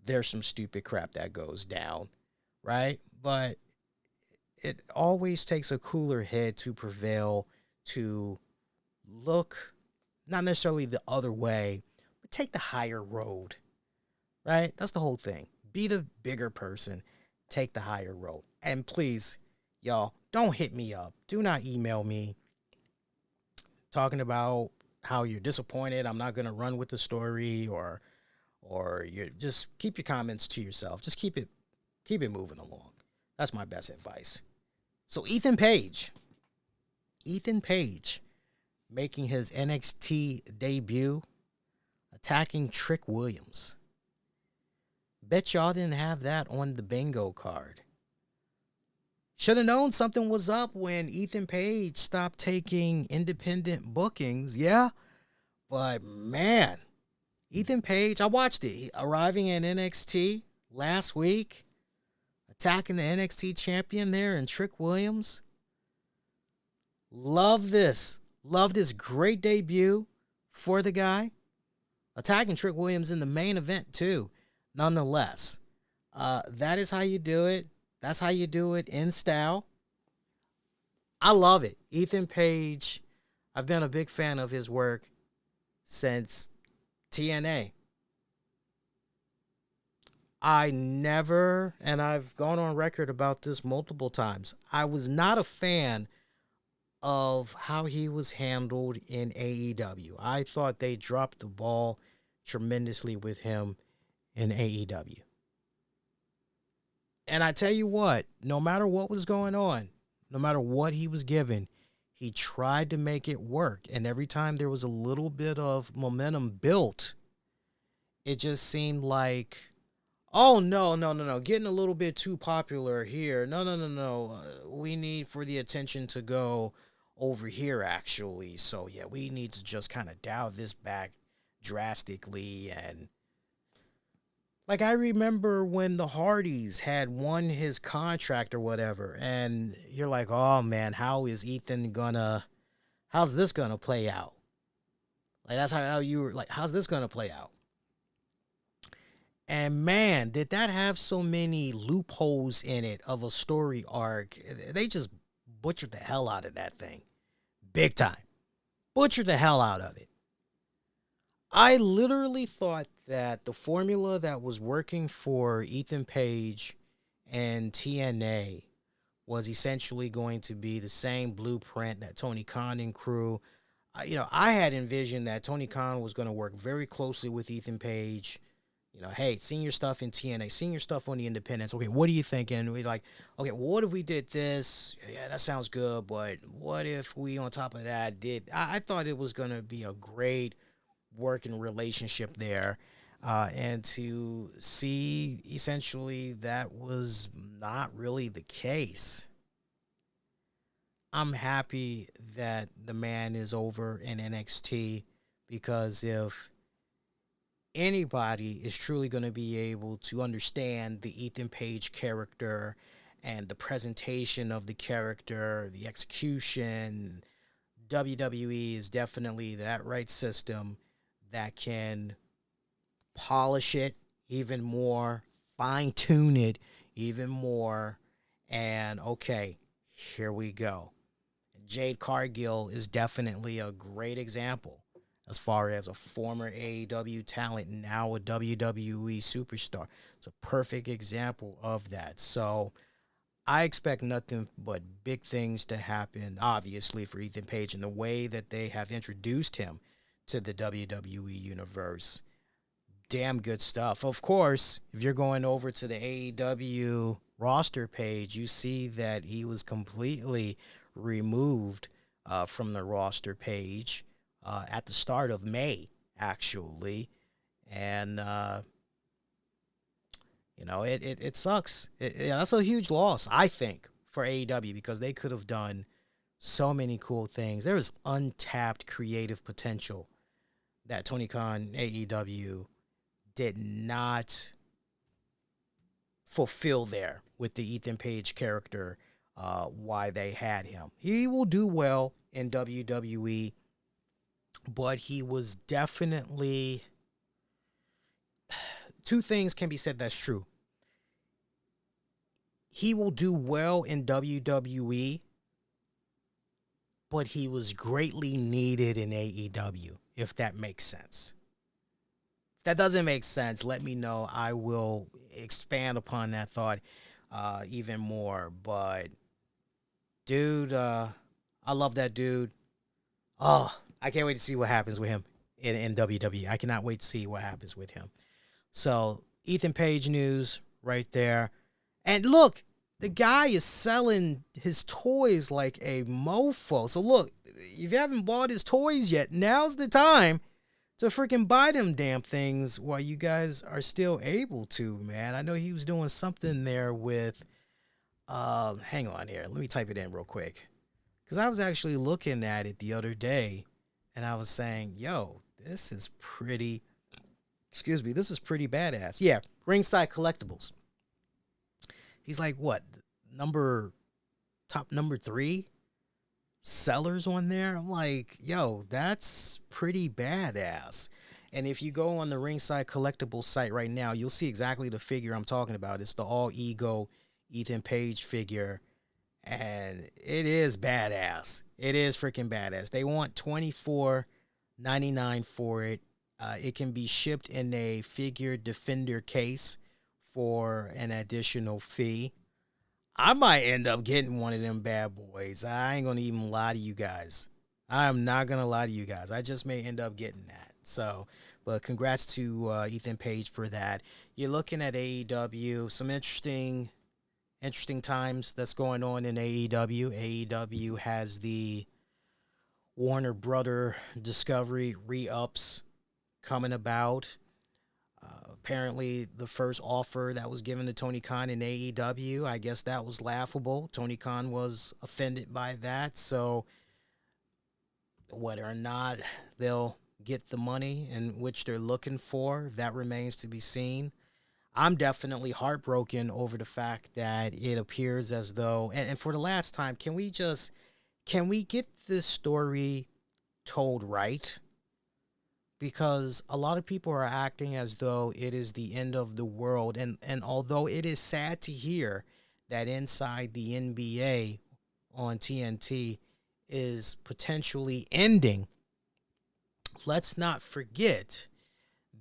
there's some stupid crap that goes down, right? But it always takes a cooler head to prevail, to look not necessarily the other way, but take the higher road, right? That's the whole thing. Be the bigger person. Take the higher road. And please, y'all, don't hit me up. Do not email me talking about how you're disappointed. I'm not going to run with the story, or you just keep your comments to yourself. Just keep it moving along. That's my best advice. So Ethan Page making his NXT debut, attacking Trick Williams. Bet y'all didn't have that on the bingo card. Should have known something was up when Ethan Page stopped taking independent bookings, yeah? But man, Ethan Page, I watched it. Arriving in NXT last week, attacking the NXT champion there and Trick Williams. Love this. Love this great debut for the guy. Attacking Trick Williams in the main event too. Nonetheless, that is how you do it. That's how you do it in style. I love it. Ethan Page, I've been a big fan of his work since TNA. I never, and I've gone on record about this multiple times, I was not a fan of how he was handled in AEW. I thought they dropped the ball tremendously with him in AEW. And I tell you what, no matter what was going on, no matter what he was given, he tried to make it work. And every time there was a little bit of momentum built, it just seemed like, oh, no, getting a little bit too popular here. No. We need for the attention to go over here, actually. So, yeah, we need to just kind of dial this back drastically. And like, I remember when the Hardys had won his contract or whatever, and you're like, oh, man, how's this gonna play out? Like, that's how you were like, how's this gonna play out? And man, did that have so many loopholes in it of a story arc. They just butchered the hell out of that thing. Big time. Butchered the hell out of it. I literally thought that the formula that was working for Ethan Page and TNA was essentially going to be the same blueprint that Tony Khan and crew. I had envisioned that Tony Khan was going to work very closely with Ethan Page, Hey, seen your stuff in TNA, seen your stuff on the independents. Okay, what are you thinking? And we like, okay, well, what if we did this? Yeah, that sounds good, but what if we, on top of that, did... I thought it was going to be a great working relationship there. And to see, essentially, that was not really the case. I'm happy that the man is over in NXT, because if anybody is truly going to be able to understand the Ethan Page character and the presentation of the character, the execution, WWE is definitely that right system that can polish it even more, fine tune it even more, and okay, here we go. Jade Cargill is definitely a great example as far as a former AEW talent, now a WWE superstar. It's a perfect example of that. So I expect nothing but big things to happen, obviously, for Ethan Page, and the way that they have introduced him to the WWE universe. Damn good stuff. Of course, if you're going over to the AEW roster page, you see that he was completely removed from the roster page at the start of May, actually. And, it sucks. That's a huge loss, I think, for AEW, because they could have done so many cool things. There is untapped creative potential that Tony Khan AEW did not fulfill there with the Ethan Page character, why they had him. He will do well in WWE, but he was definitely... Two things can be said that's true. He will do well in WWE, but he was greatly needed in AEW, if that makes sense. If that doesn't make sense, let me know. I will expand upon that thought even more. But, dude, I love that dude. Oh, I can't wait to see what happens with him in WWE. I cannot wait to see what happens with him. So, Ethan Page news right there. And look, the guy is selling his toys like a mofo. So look, if you haven't bought his toys yet, now's the time to freaking buy them damn things while you guys are still able to, man. I know he was doing something there with, hang on here. Let me type it in real quick. Because I was actually looking at it the other day, and I was saying, yo, this is pretty badass. Yeah, Ringside Collectibles. He's like, what, top number 3 sellers on there? I'm like, yo, that's pretty badass. And if you go on the Ringside Collectibles site right now, you'll see exactly the figure I'm talking about. It's the all ego Ethan Page figure, and it is badass. It is freaking badass. They want $24.99 for it. It can be shipped in a figure defender case for an additional fee. I might end up getting one of them bad boys. I ain't going to even lie to you guys. I'm not going to lie to you guys. I just may end up getting that. So, but congrats to Ethan Page for that. You're looking at AEW. Some interesting times that's going on in AEW. AEW has the Warner Brother Discovery re-ups coming about. Apparently, the first offer that was given to Tony Khan in AEW, I guess that was laughable. Tony Khan was offended by that. So, whether or not they'll get the money in which they're looking for, that remains to be seen. I'm definitely heartbroken over the fact that it appears as though, and for the last time, can we get this story told right? Because a lot of people are acting as though it is the end of the world. And although it is sad to hear that Inside the NBA on TNT is potentially ending, let's not forget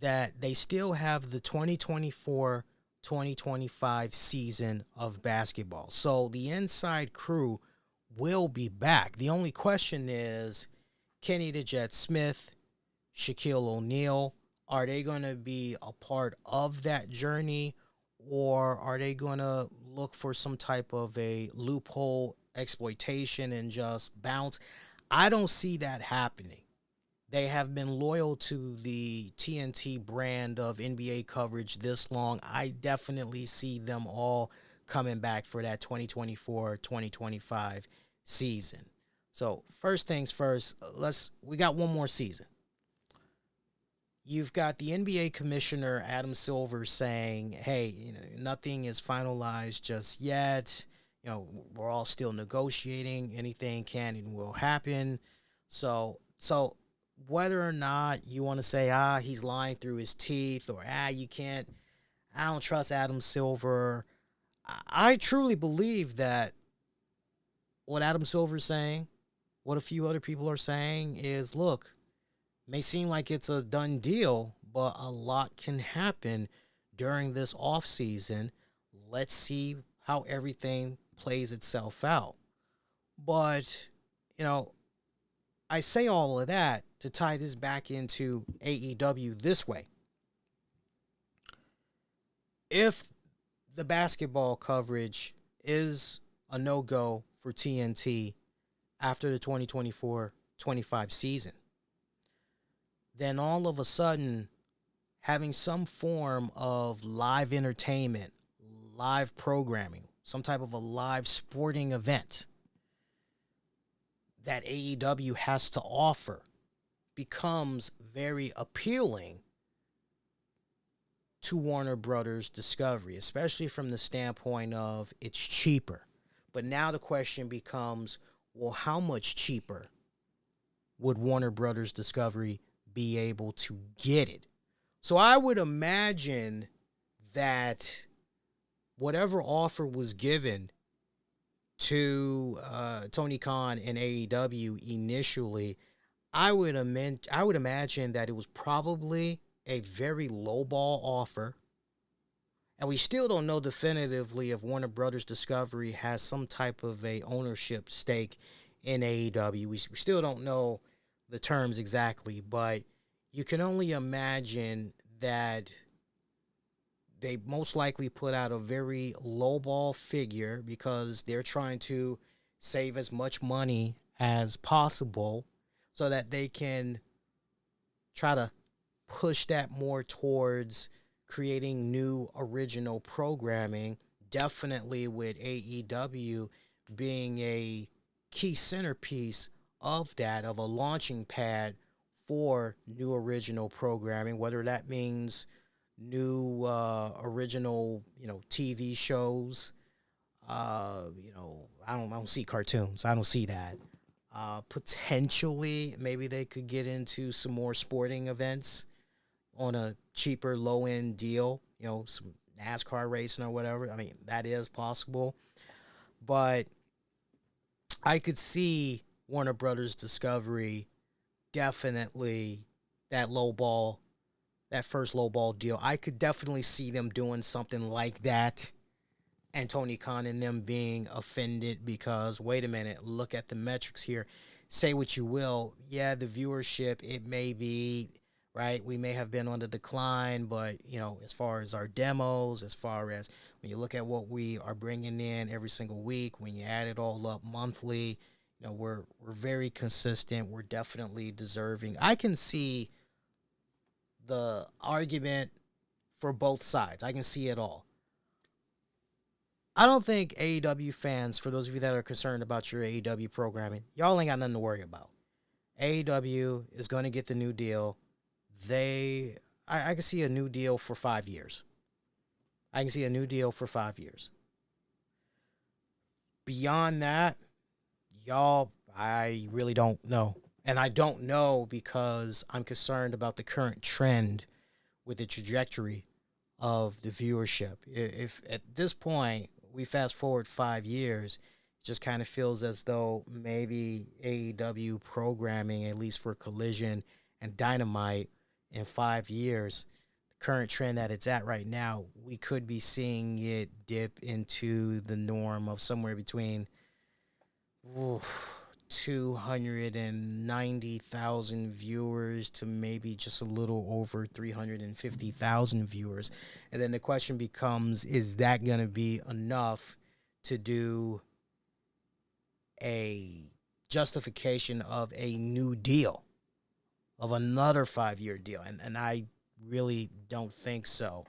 that they still have the 2024-2025 season of basketball. So the Inside crew will be back. The only question is, Kenny the Jet Smith, Shaquille O'Neal, Are they going to be a part of that journey, or are they going to look for some type of a loophole exploitation and just bounce? I don't see that happening. They have been loyal to the TNT brand of NBA coverage this long. I definitely see them all coming back for that 2024-2025 season. So, first things first, we got one more season. You've got the NBA commissioner Adam Silver saying, "Hey, nothing is finalized just yet. We're all still negotiating. Anything can and will happen." So whether or not you want to say, he's lying through his teeth, or you can't, I don't trust Adam Silver. I truly believe that what Adam Silver's saying, what a few other people are saying is, look, may seem like it's a done deal, but a lot can happen during this off season. Let's see how everything plays itself out. But, I say all of that to tie this back into AEW this way. If the basketball coverage is a no-go for TNT after the 2024-25 season, then all of a sudden, having some form of live entertainment, live programming, some type of a live sporting event that AEW has to offer becomes very appealing to Warner Brothers Discovery, especially from the standpoint of it's cheaper. But now the question becomes, well, how much cheaper would Warner Brothers Discovery be able to get it? So I would imagine that whatever offer was given to Tony Khan and AEW initially, I would imagine that it was probably a very lowball offer. And we still don't know definitively if Warner Brothers Discovery has some type of a ownership stake in AEW. We still don't know the terms exactly, but you can only imagine that they most likely put out a very lowball figure because they're trying to save as much money as possible so that they can try to push that more towards creating new original programming, definitely with AEW being a key centerpiece of that, of a launching pad for new original programming, whether that means new original, TV shows. I don't see cartoons. I don't see that. Potentially, maybe they could get into some more sporting events on a cheaper, low-end deal, some NASCAR racing or whatever. I mean, that is possible. But I could see Warner Brothers Discovery definitely that first low ball deal. I could definitely see them doing something like that, and Tony Khan and them being offended because, wait a minute, look at the metrics here. Say what you will. Yeah, the viewership, it may be, right? We may have been on the decline, but, as far as our demos, as far as when you look at what we are bringing in every single week, when you add it all up monthly, we're very consistent. We're definitely deserving. I can see the argument for both sides. I can see it all. I don't think AEW fans, for those of you that are concerned about your AEW programming, y'all ain't got nothing to worry about. AEW is going to get the new deal. I can see a new deal for 5 years. I can see a new deal for 5 years. Beyond that, y'all, I really don't know. And I don't know because I'm concerned about the current trend with the trajectory of the viewership. If at this point we fast forward 5 years, it just kind of feels as though maybe AEW programming, at least for Collision and Dynamite, in 5 years, the current trend that it's at right now, we could be seeing it dip into the norm of somewhere between 290,000 viewers to maybe just a little over 350,000 viewers. And then the question becomes, is that going to be enough to do a justification of a new deal, of another 5-year deal? And I really don't think so.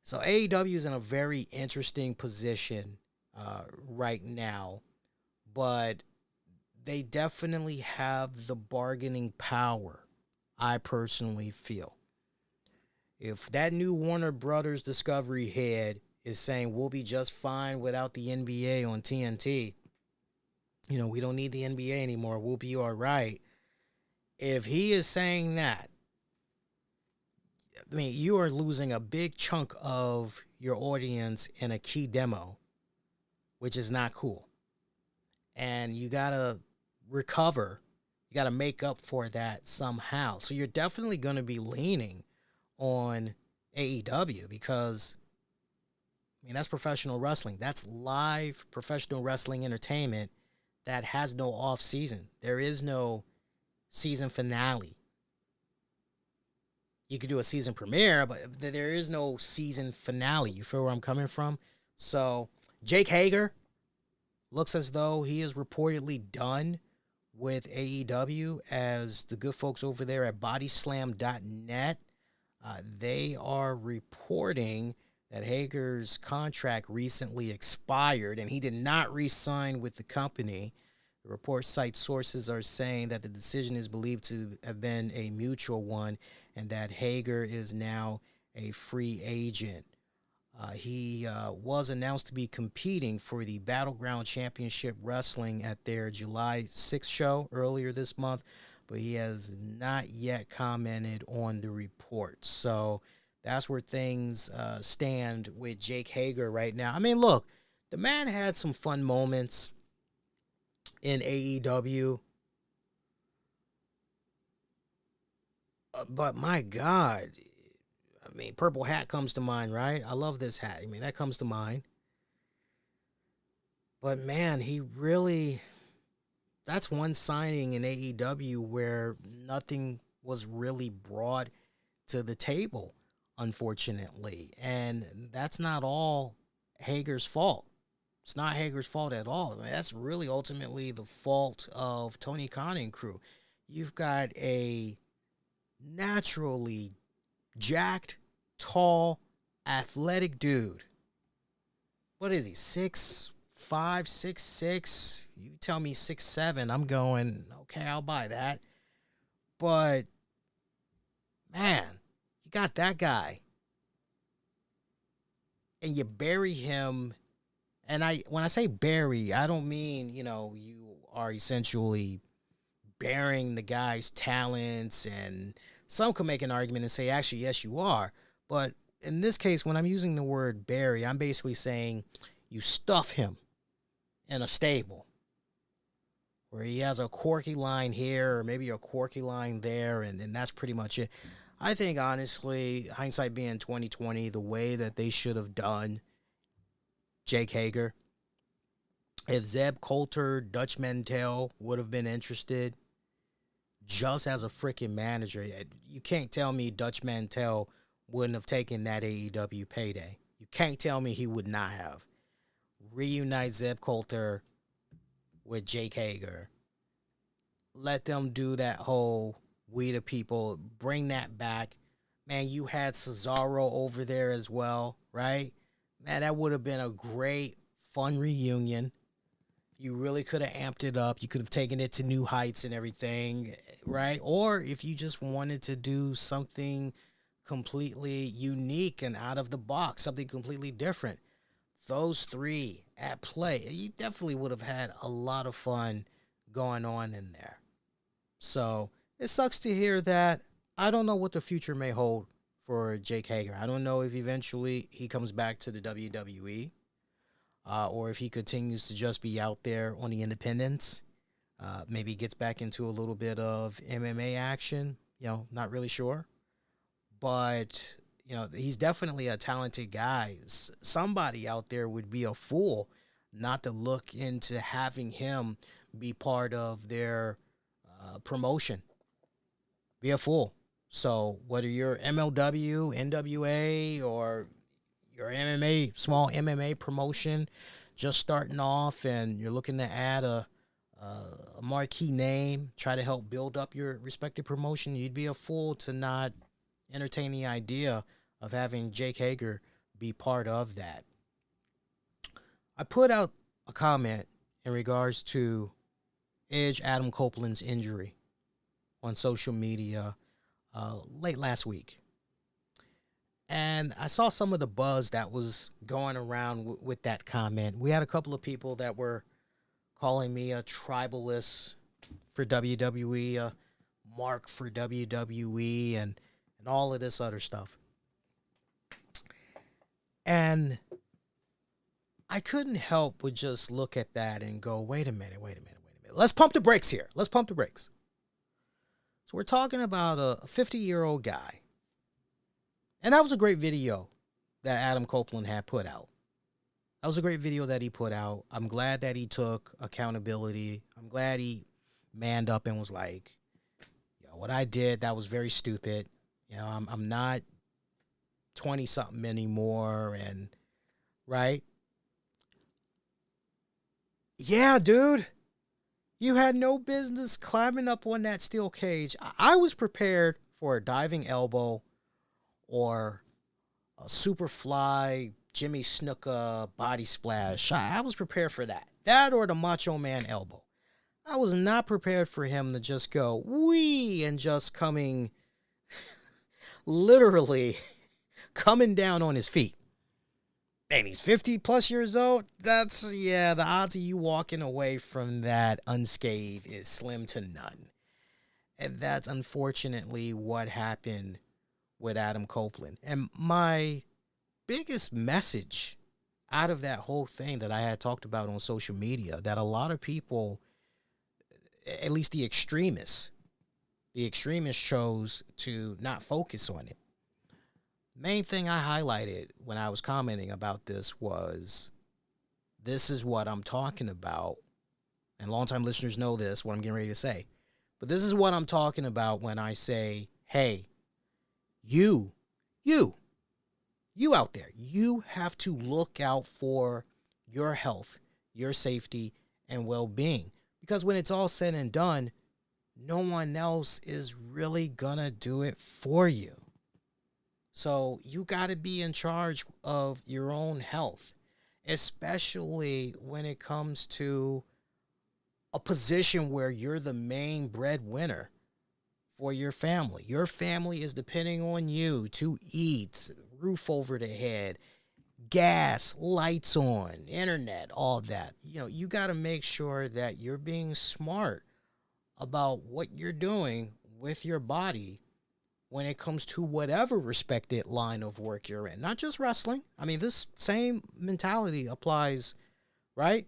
So AEW is in a very interesting position right now, but they definitely have the bargaining power, I personally feel. If that new Warner Brothers Discovery head is saying we'll be just fine without the NBA on TNT, we don't need the NBA anymore, we'll be all right. If he is saying that, I mean, you are losing a big chunk of your audience in a key demo, which is not cool. And you got to recover. You got to make up for that somehow. So you're definitely going to be leaning on AEW because, I mean, that's professional wrestling. That's live professional wrestling entertainment that has no off season. There is no season finale. You could do a season premiere, but there is no season finale. You feel where I'm coming from? So Jake Hager looks as though he is reportedly done with AEW, as the good folks over there at bodyslam.net, they are reporting that Hager's contract recently expired and he did not re-sign with the company. The report cites sources are saying that the decision is believed to have been a mutual one and that Hager is now a free agent. He was announced to be competing for the Battleground Championship Wrestling at their July 6th show earlier this month, but he has not yet commented on the report. So that's where things stand with Jake Hager right now. I mean, look, the man had some fun moments in AEW, but my God, I mean, purple hat comes to mind, right? I love this hat. I mean, that comes to mind. But man, that's one signing in AEW where nothing was really brought to the table, unfortunately. And that's not all Hager's fault. It's not Hager's fault at all. I mean, that's really ultimately the fault of Tony Khan and crew. You've got a naturally jacked, tall, athletic dude. What is he, 6'5", 6'6"? You tell me 6'7", I'm going, okay, I'll buy that. But, man, you got that guy. And you bury him. And when I say bury, I don't mean, you are essentially burying the guy's talents, and some could make an argument and say, actually, yes, you are. But in this case, when I'm using the word bury, I'm basically saying you stuff him in a stable where he has a quirky line here or maybe a quirky line there, and that's pretty much it. I think, honestly, hindsight being 2020, the way that they should have done Jake Hager, if Zeb Coulter, Dutch Mantell would have been interested just as a freaking manager, you can't tell me Dutch Mantell wouldn't have taken that AEW payday. You can't tell me he would not have. Reunite Zeb Coulter with Jake Hager. Let them do that whole We the People. Bring that back. Man, you had Cesaro over there as well, right? Man, that would have been a great, fun reunion. You really could have amped it up. You could have taken it to new heights and everything, right? Or if you just wanted to do something completely unique and out of the box, something completely different, those three at play, you definitely would have had a lot of fun going on in there. So it sucks to hear that. I don't know what the future may hold for Jake Hager. I don't know if eventually he comes back to the WWE. Or if he continues to just be out there on the independents, maybe gets back into a little bit of MMA action, not really sure. But, he's definitely a talented guy. Somebody out there would be a fool not to look into having him be part of their promotion. Be a fool. So whether you're MLW, NWA, or your MMA, small MMA promotion, just starting off, and you're looking to add a marquee name, try to help build up your respective promotion, you'd be a fool to not entertain the idea of having Jake Hager be part of that. I put out a comment in regards to Edge Adam Copeland's injury on social media late last week. And I saw some of the buzz that was going around with that comment. We had a couple of people that were calling me a tribalist for WWE, a mark for WWE, and all of this other stuff. And I couldn't help but just look at that and go, wait a minute. Let's pump the brakes here. Let's pump the brakes. So we're talking about a 50-year-old guy. And that was a great video that Adam Copeland had put out. That was a great video that he put out. I'm glad that he took accountability. I'm glad he manned up and was like, yo, what I did, that was very stupid. You know, I'm not 20-something anymore, and right? Yeah, dude. You had no business climbing up on that steel cage. I was prepared for a diving elbow or a super fly Jimmy Snuka body splash. I was prepared for that. That or the Macho Man elbow. I was not prepared for him to just go wee and just coming, literally coming down on his feet. And he's 50 plus years old. That's, yeah, the odds of you walking away from that unscathed is slim to none. And that's unfortunately what happened with Adam Copeland. And my biggest message out of that whole thing that I had talked about on social media, that a lot of people, at least the extremists chose to not focus on it. Main thing I highlighted when I was commenting about this was, this is what I'm talking about. And longtime listeners know this, what I'm getting ready to say. But this is what I'm talking about when I say, hey, you out there, you have to look out for your health, your safety, and well-being. Because when it's all said and done, no one else is really gonna do it for you. So you got to be in charge of your own health, especially when it comes to a position where you're the main breadwinner for your family. Your family is depending on you to eat, roof over the head, gas, lights on, internet, all that. You know, you got to make sure that you're being smart about what you're doing with your body when it comes to whatever respected line of work you're in. Not just wrestling. I mean, this same mentality applies, right?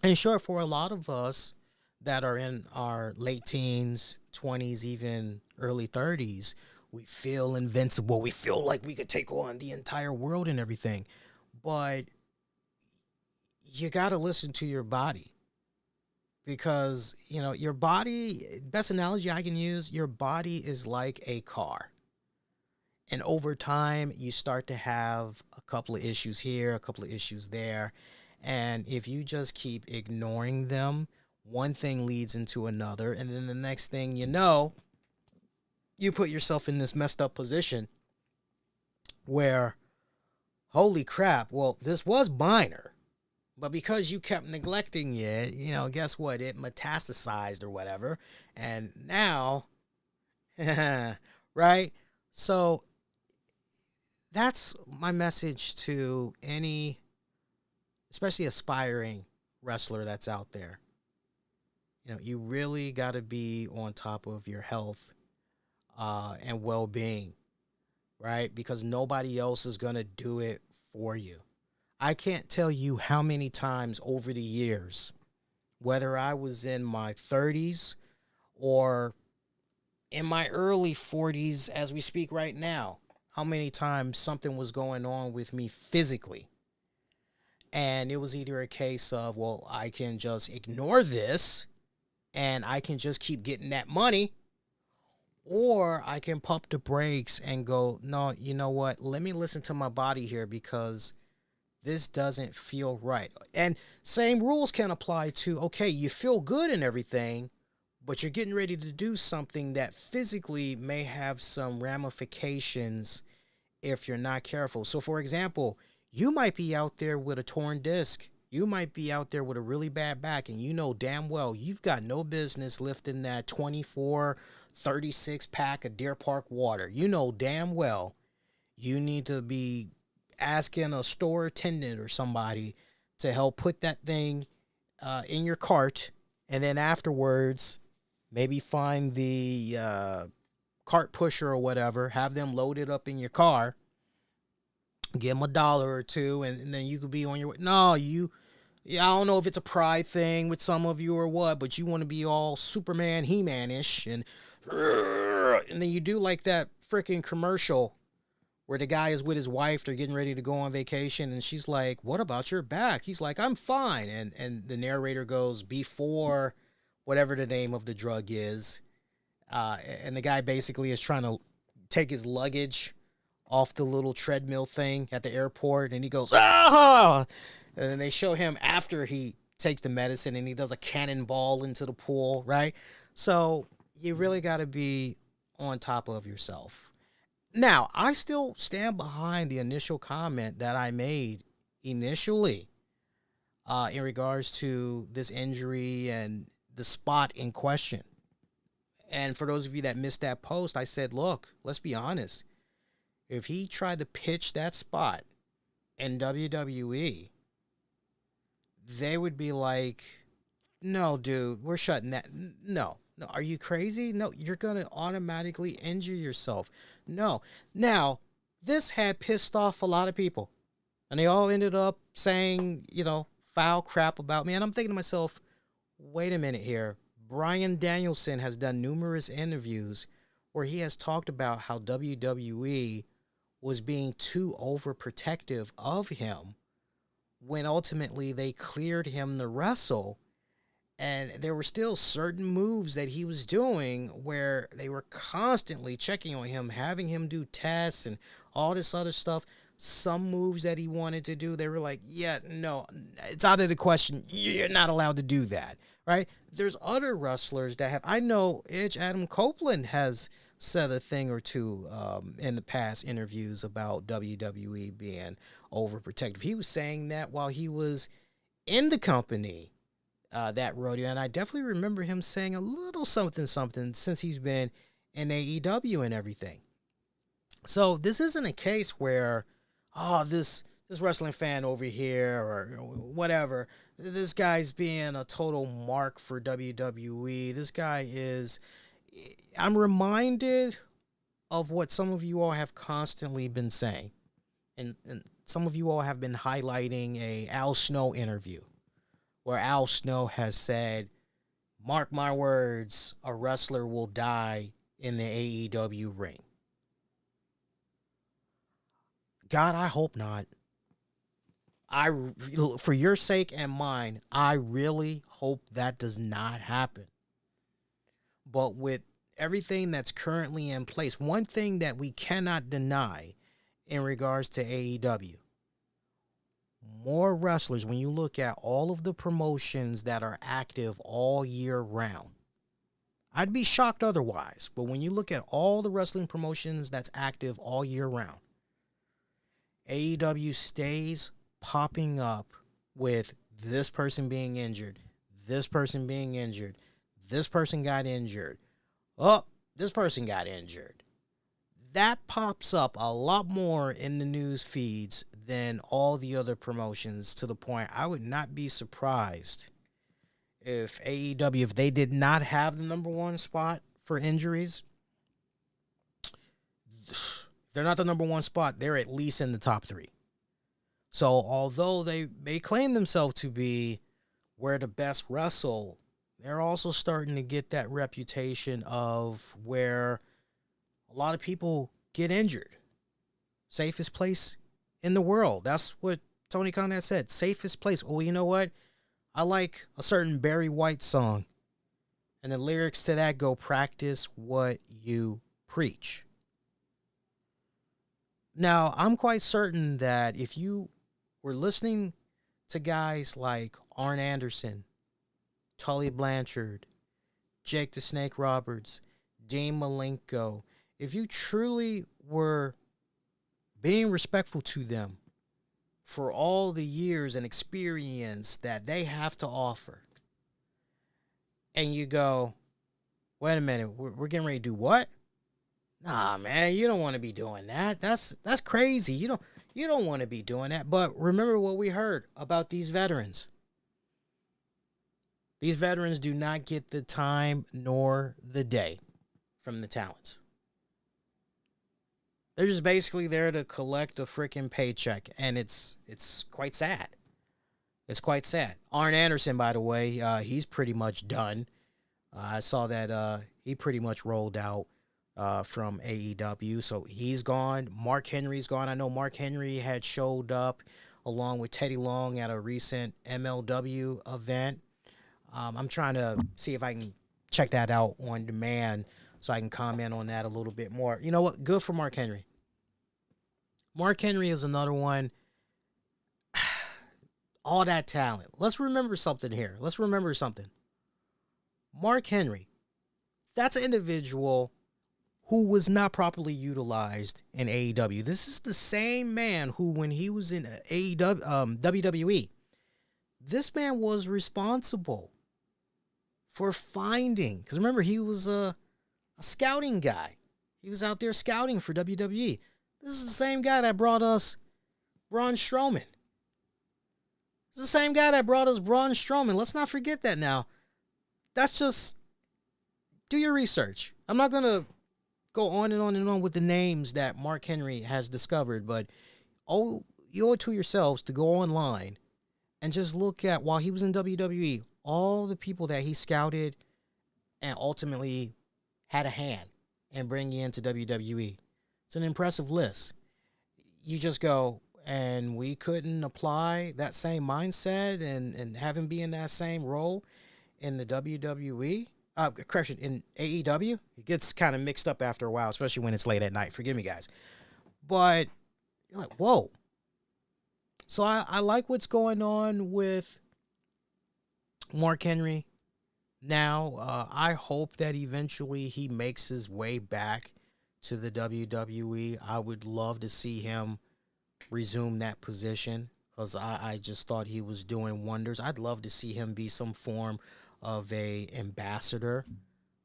And sure, for a lot of us that are in our late teens, 20s, even early 30s, we feel invincible. We feel like we could take on the entire world and everything. But you got to listen to your body. Because, you know, your body, best analogy I can use, your body is like a car. And over time, you start to have a couple of issues here, a couple of issues there. And if you just keep ignoring them, one thing leads into another. And then the next thing you know, you put yourself in this messed up position where, holy crap, well, this was minor. But because you kept neglecting it, you know, guess what? It metastasized or whatever. And now, right? So that's my message to any, especially aspiring wrestler that's out there. You know, you really got to be on top of your health and well-being, right? Because nobody else is going to do it for you. I can't tell you how many times over the years, whether I was in my 30s or in my early 40s as we speak right now, how many times something was going on with me physically. And it was either a case of, well, I can just ignore this and I can just keep getting that money, or I can pump the brakes and go, no, you know what? Let me listen to my body here because this doesn't feel right. And same rules can apply to, okay, you feel good and everything, but you're getting ready to do something that physically may have some ramifications if you're not careful. So, for example, you might be out there with a torn disc. You might be out there with a really bad back, and you know damn well you've got no business lifting that 24, 36 pack of Deer Park water. You know damn well you need to be asking a store attendant or somebody to help put that thing in your cart, and then afterwards maybe find the cart pusher or whatever, have them load it up in your car, give them $1 or two, and then you could be on your way. No, I don't know if it's a pride thing with some of you or what, but you want to be all Superman, He-Man-ish, and then you do like that freaking commercial where the guy is with his wife, they're getting ready to go on vacation, and she's like, what about your back? He's like, I'm fine. And the narrator goes, before whatever the name of the drug is, and the guy basically is trying to take his luggage off the little treadmill thing at the airport, and he goes, ah! And then they show him after he takes the medicine, and he does a cannonball into the pool, right? So you really got to be on top of yourself. Now, I still stand behind the initial comment that I made initially in regards to this injury and the spot in question. And for those of you that missed that post, I said, look, let's be honest. If he tried to pitch that spot in WWE, they would be like, no, dude, we're shutting that. No, are you crazy? No, you're going to automatically injure yourself. No. Now, this had pissed off a lot of people, and they all ended up saying, foul crap about me. And I'm thinking to myself, wait a minute here. Bryan Danielson has done numerous interviews where he has talked about how WWE was being too overprotective of him when ultimately they cleared him to wrestle. And there were still certain moves that he was doing where they were constantly checking on him, having him do tests and all this other stuff. Some moves that he wanted to do, they were like, yeah, no, it's out of the question. You're not allowed to do that, right? There's other wrestlers that have, I know Adam Copeland has said a thing or two in the past interviews about WWE being overprotective. He was saying that while he was in the company, that rodeo, and I definitely remember him saying a little something since he's been in AEW and everything. So this isn't a case where, this wrestling fan over here or whatever, this guy's being a total mark for WWE. This guy is, I'm reminded of what some of you all have constantly been saying, and some of you all have been highlighting a Al Snow interview, where Al Snow has said, mark my words, a wrestler will die in the AEW ring. God, I hope not. For your sake and mine, I really hope that does not happen. But with everything that's currently in place, one thing that we cannot deny in regards to AEW, more wrestlers, when you look at all of the promotions that are active all year round, I'd be shocked otherwise, but when you look at all the wrestling promotions that's active all year round, AEW stays popping up with this person being injured, this person being injured, this person got injured, this person got injured. That pops up a lot more in the news feeds than all the other promotions, to the point I would not be surprised if AEW, if they did not have the number one spot for injuries, if they're not the number one spot, they're at least in the top three. So although they may claim themselves to be where the best wrestle, they're also starting to get that reputation of where a lot of people get injured. Safest place in the world. That's what Tony Khan had said, safest place. Oh, you know what? I like a certain Barry White song. And the lyrics to that go, practice what you preach. Now, I'm quite certain that if you were listening to guys like Arn Anderson, Tully Blanchard, Jake the Snake Roberts, Dean Malenko, if you truly were being respectful to them for all the years and experience that they have to offer, and you go, wait a minute, we're getting ready to do what? Nah, man, you don't want to be doing that. That's crazy. You don't want to be doing that. But remember what we heard about these veterans. These veterans do not get the time nor the day from the talents. They're just basically there to collect a freaking paycheck, and it's quite sad. It's quite sad. Arn Anderson, by the way, he's pretty much done. I saw that he pretty much rolled out from AEW, so he's gone. Mark Henry's gone. I know Mark Henry had showed up along with Teddy Long at a recent MLW event. I'm trying to see if I can check that out on demand so I can comment on that a little bit more. You know what? Good for Mark Henry. Mark Henry is another one. All that talent. Let's remember something here. Mark Henry, that's an individual who was not properly utilized in AEW. This is the same man who, when he was in WWE, this man was responsible for finding, because remember, he was a scouting guy. He was out there scouting for WWE. This is the same guy that brought us Braun Strowman. It's the same guy that brought us Braun Strowman. Let's not forget that now. That's just, do your research. I'm not going to go on and on and on with the names that Mark Henry has discovered, but you owe it to yourselves to go online and just look at, while he was in WWE, all the people that he scouted and ultimately had a hand in bringing into WWE. It's an impressive list. You just go, and we couldn't apply that same mindset and have him be in that same role in the WWE. Correction, in AEW. It gets kind of mixed up after a while, especially when it's late at night. Forgive me, guys. But you're like, whoa. So I like what's going on with Mark Henry now. I hope that eventually he makes his way back to the WWE. I would love to see him resume that position, because I just thought he was doing wonders. I'd love to see him be some form of a ambassador.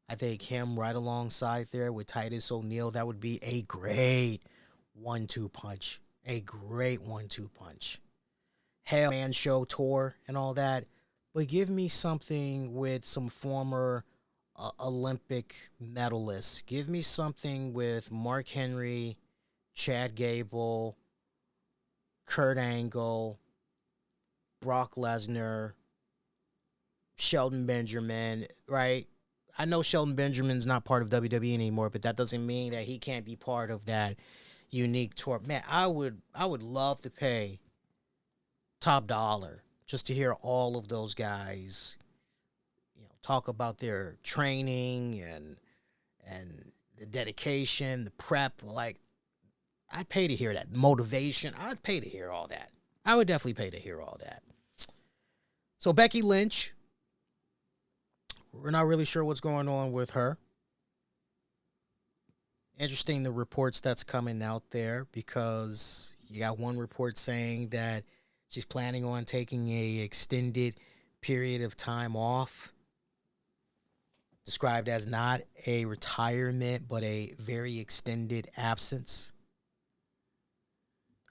I think him right alongside there with Titus O'Neil, that would be a great 1-2 punch. A great 1-2 punch. Hell, Man Show tour and all that. But give me something with some former Olympic medalists. Give me something with Mark Henry, Chad Gable, Kurt Angle, Brock Lesnar, Shelton Benjamin, right? I know Shelton Benjamin's not part of WWE anymore, but that doesn't mean that he can't be part of that unique tour. Man, I would love to pay top dollar just to hear all of those guys, talk about their training and the dedication, the prep. Like, I'd pay to hear that. Motivation, I'd pay to hear all that. I would definitely pay to hear all that. So Becky Lynch, we're not really sure what's going on with her. Interesting, the reports that's coming out there, because you got one report saying that she's planning on taking a extended period of time off, described as not a retirement, but a very extended absence.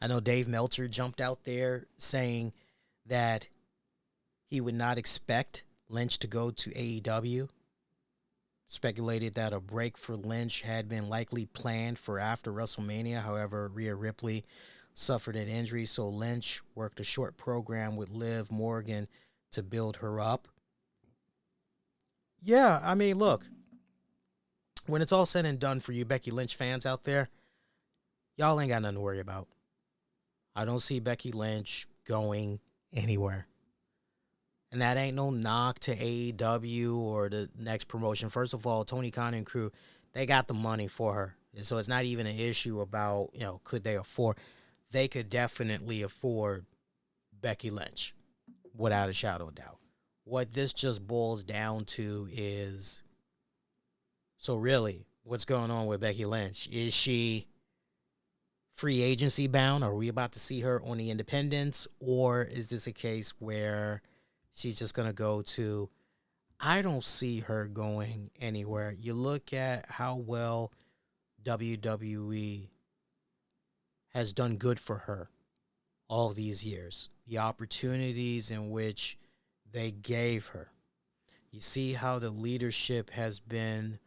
I know Dave Meltzer jumped out there saying that he would not expect Lynch to go to AEW. Speculated that a break for Lynch had been likely planned for after WrestleMania. However, Rhea Ripley suffered an injury, so Lynch worked a short program with Liv Morgan to build her up. Yeah, I mean, look, when it's all said and done for you Becky Lynch fans out there, y'all ain't got nothing to worry about. I don't see Becky Lynch going anywhere. And that ain't no knock to AEW or the next promotion. First of all, Tony Khan and crew, they got the money for her. And so it's not even an issue about, could they afford. They could definitely afford Becky Lynch, without a shadow of doubt. What this just boils down to is, so really, what's going on with Becky Lynch? Is she free agency bound? Are we about to see her on the independents? Or is this a case where she's just going to go to, I don't see her going anywhere. You look at how well WWE has done good for her all these years. The opportunities in which they gave her. You see how the leadership has been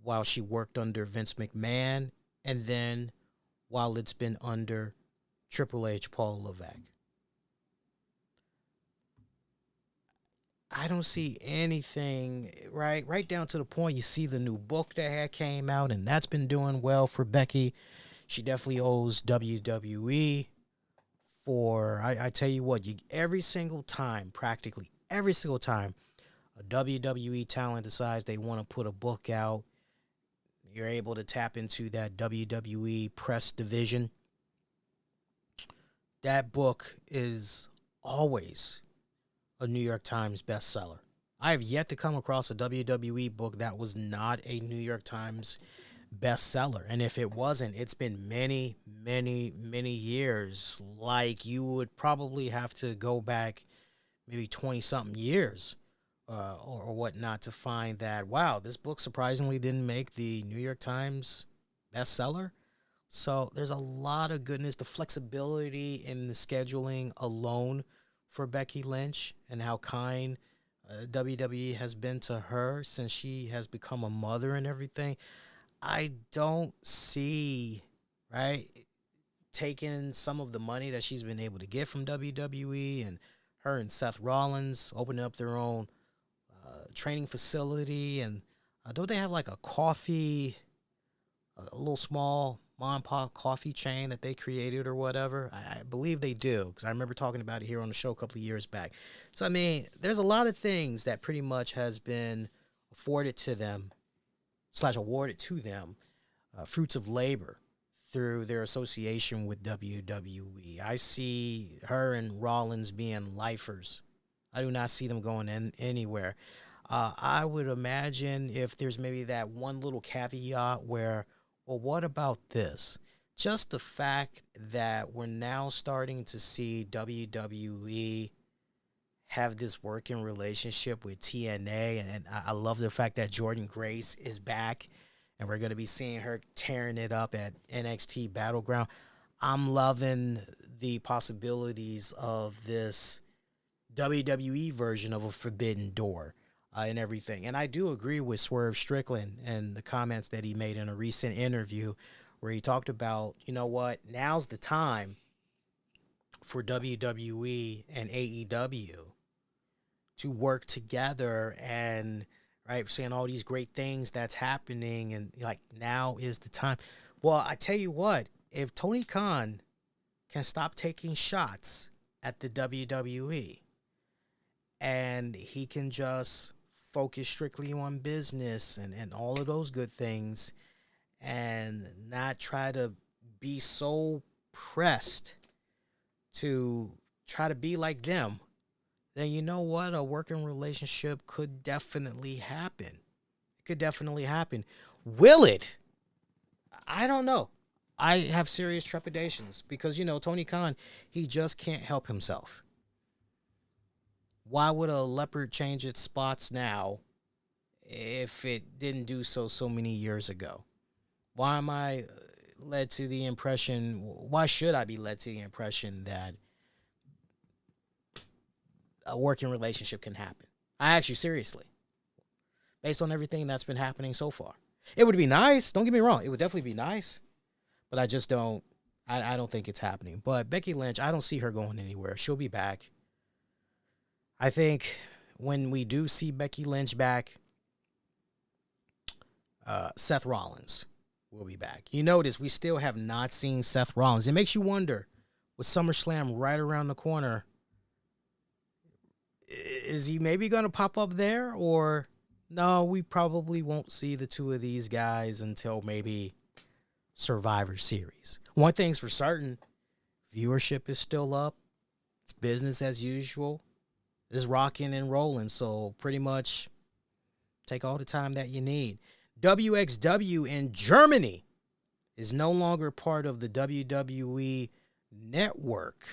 while she worked under Vince McMahon, and then while it's been under Triple H, Paul Levesque. I don't see anything, right down to the point. You see the new book that had came out, and that's been doing well for Becky. She definitely owes WWE for, I tell you what, every single time, practically every single time, a WWE talent decides they want to put a book out, you're able to tap into that WWE press division. That book is always a New York Times bestseller. I have yet to come across a WWE book that was not a New York Times bestseller. And if it wasn't, it's been many, many, many years. Like, you would probably have to go back maybe 20-something years or whatnot to find that, wow, this book surprisingly didn't make the New York Times bestseller. So there's a lot of goodness. The flexibility in the scheduling alone for Becky Lynch and how kind WWE has been to her since she has become a mother and everything. I don't see, taking some of the money that she's been able to get from WWE, and her and Seth Rollins opening up their own training facility. And don't they have like a little small mom and pop coffee chain that they created or whatever? I believe they do, because I remember talking about it here on the show a couple of years back. So, I mean, there's a lot of things that pretty much has been afforded to them / awarded to them, fruits of labor through their association with WWE. I see her and Rollins being lifers. I do not see them going anywhere. I would imagine if there's maybe that one little caveat where, well, what about this? Just the fact that we're now starting to see WWE have this working relationship with TNA, and I love the fact that Jordynne Grace is back, and we're going to be seeing her tearing it up at NXT Battleground. I'm loving the possibilities of this WWE version of a Forbidden Door and everything. And I do agree with Swerve Strickland and the comments that he made in a recent interview where he talked about, you know what, now's the time for WWE and AEW to work together, and seeing all these great things that's happening, and like, now is the time. Well, I tell you what, if Tony Khan can stop taking shots at the WWE and he can just focus strictly on business and all of those good things, and not try to be so pressed to try to be like them, then you know what? A working relationship could definitely happen. It could definitely happen. Will it? I don't know. I have serious trepidations because, Tony Khan, he just can't help himself. Why would a leopard change its spots now if it didn't do so many years ago? Why am I led to the impression, why should I be led to the impression that a working relationship can happen? I ask you seriously, based on everything that's been happening so far. It would be nice. Don't get me wrong. It would definitely be nice, but I just don't, I don't think it's happening. But Becky Lynch, I don't see her going anywhere. She'll be back. I think when we do see Becky Lynch back, Seth Rollins will be back. You notice we still have not seen Seth Rollins. It makes you wonder, with SummerSlam right around the corner, is he maybe going to pop up there? Or no, we probably won't see the two of these guys until maybe Survivor Series. One thing's for certain, viewership is still up. It's business as usual. It's rocking and rolling, so pretty much take all the time that you need. WXW in Germany is no longer part of the WWE network.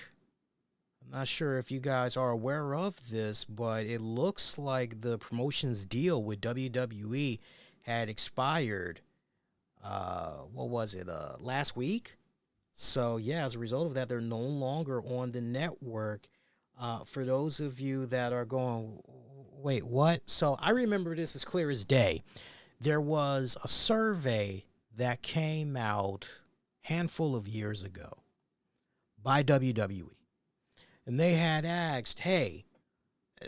I'm not sure if you guys are aware of this, but it looks like the promotion's deal with WWE had expired. Last week? So, yeah, as a result of that, they're no longer on the network. For those of you that are going, wait, what? So I remember this as clear as day. There was a survey that came out a handful of years ago by WWE. And they had asked, hey,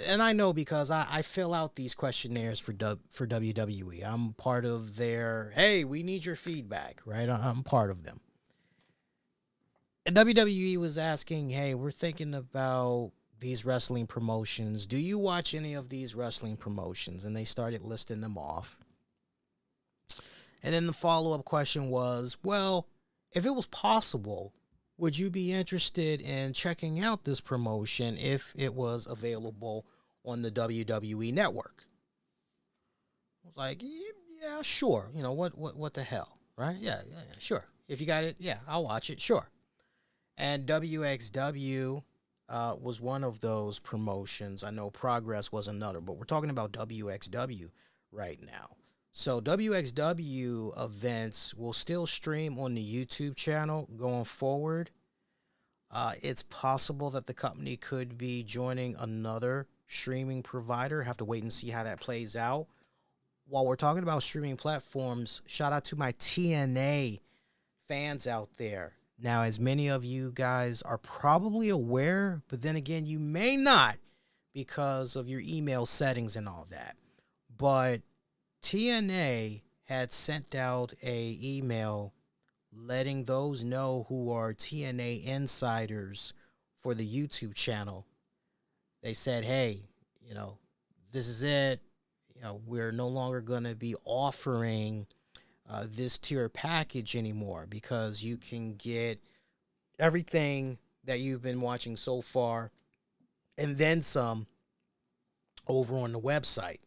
and I know because I fill out these questionnaires for WWE. I'm part of their, hey, we need your feedback, right? I'm part of them. And WWE was asking, hey, we're thinking about these wrestling promotions. Do you watch any of these wrestling promotions? And they started listing them off. And then the follow-up question was, well, if it was possible, would you be interested in checking out this promotion if it was available on the WWE network? I was like, yeah, sure. You know, what the hell, right? Yeah, sure. If you got it, yeah, I'll watch it, sure. And WXW was one of those promotions. I know Progress was another, but we're talking about WXW right now. So WXW events will still stream on the YouTube channel going forward. It's possible that the company could be joining another streaming provider. Have to wait and see how that plays out. While we're talking about streaming platforms, shout out to my TNA fans out there. Now, as many of you guys are probably aware, but then again, you may not because of your email settings and all that. But TNA had sent out a email letting those know who are TNA insiders for the YouTube channel. They said, hey, you know, this is it. You know, we're no longer going to be offering this tier package anymore because you can get everything that you've been watching so far and then some over on the website.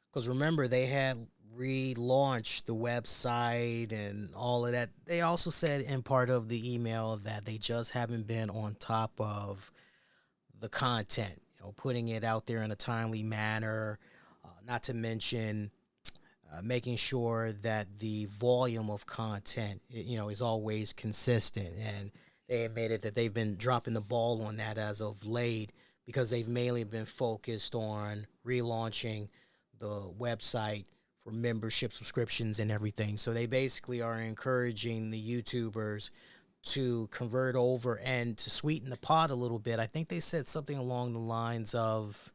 Because remember, they had relaunched the website and all of that. They also said in part of the email that they just haven't been on top of the content, you know, putting it out there in a timely manner, not to mention making sure that the volume of content, you know, is always consistent. And they admitted that they've been dropping the ball on that as of late because they've mainly been focused on relaunching the website for membership subscriptions and everything. So they basically are encouraging the YouTubers to convert over and to sweeten the pot a little bit. I think they said something along the lines of,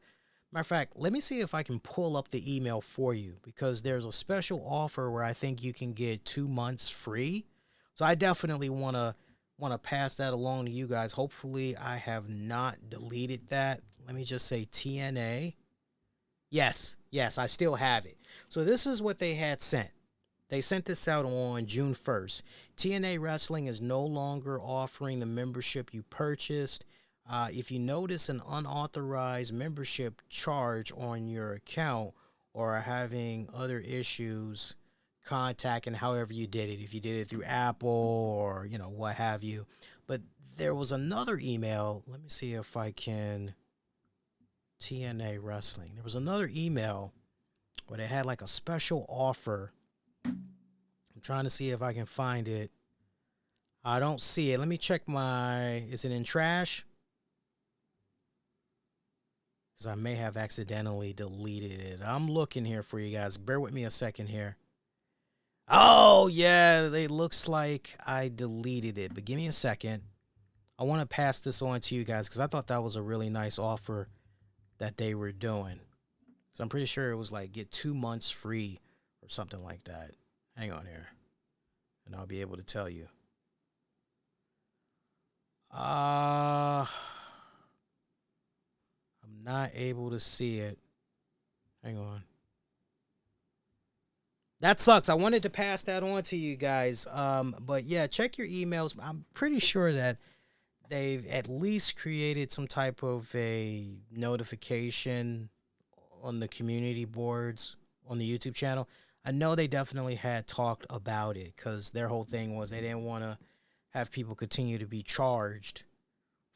matter of fact, let me see if I can pull up the email for you because there's a special offer where I think you can get 2 months free. So I definitely want to pass that along to you guys. Hopefully I have not deleted that. Let me just say TNA. Yes, I still have it. So this is what they had sent. They sent this out on June 1st. TNA Wrestling is no longer offering the membership you purchased. If you notice an unauthorized membership charge on your account or are having other issues contacting however you did it, if you did it through Apple or, you know, what have you. But there was another email. Let me see if I can. TNA Wrestling. There was another email where they had like a special offer. I'm trying to see if I can find it. I don't see it. Let me check is it in trash? Because I may have accidentally deleted it. I'm looking here for you guys. Bear with me a second here. Oh, yeah, it looks like I deleted it. But give me a second. I want to pass this on to you guys because I thought that was a really nice offer that they were doing. So I'm pretty sure it was like get 2 months free or something like that. Hang on here. And I'll be able to tell you. I'm not able to see it. Hang on. That sucks. I wanted to pass that on to you guys. But yeah, check your emails. I'm pretty sure that they've at least created some type of a notification on the community boards on the YouTube channel. I know they definitely had talked about it because their whole thing was they didn't want to have people continue to be charged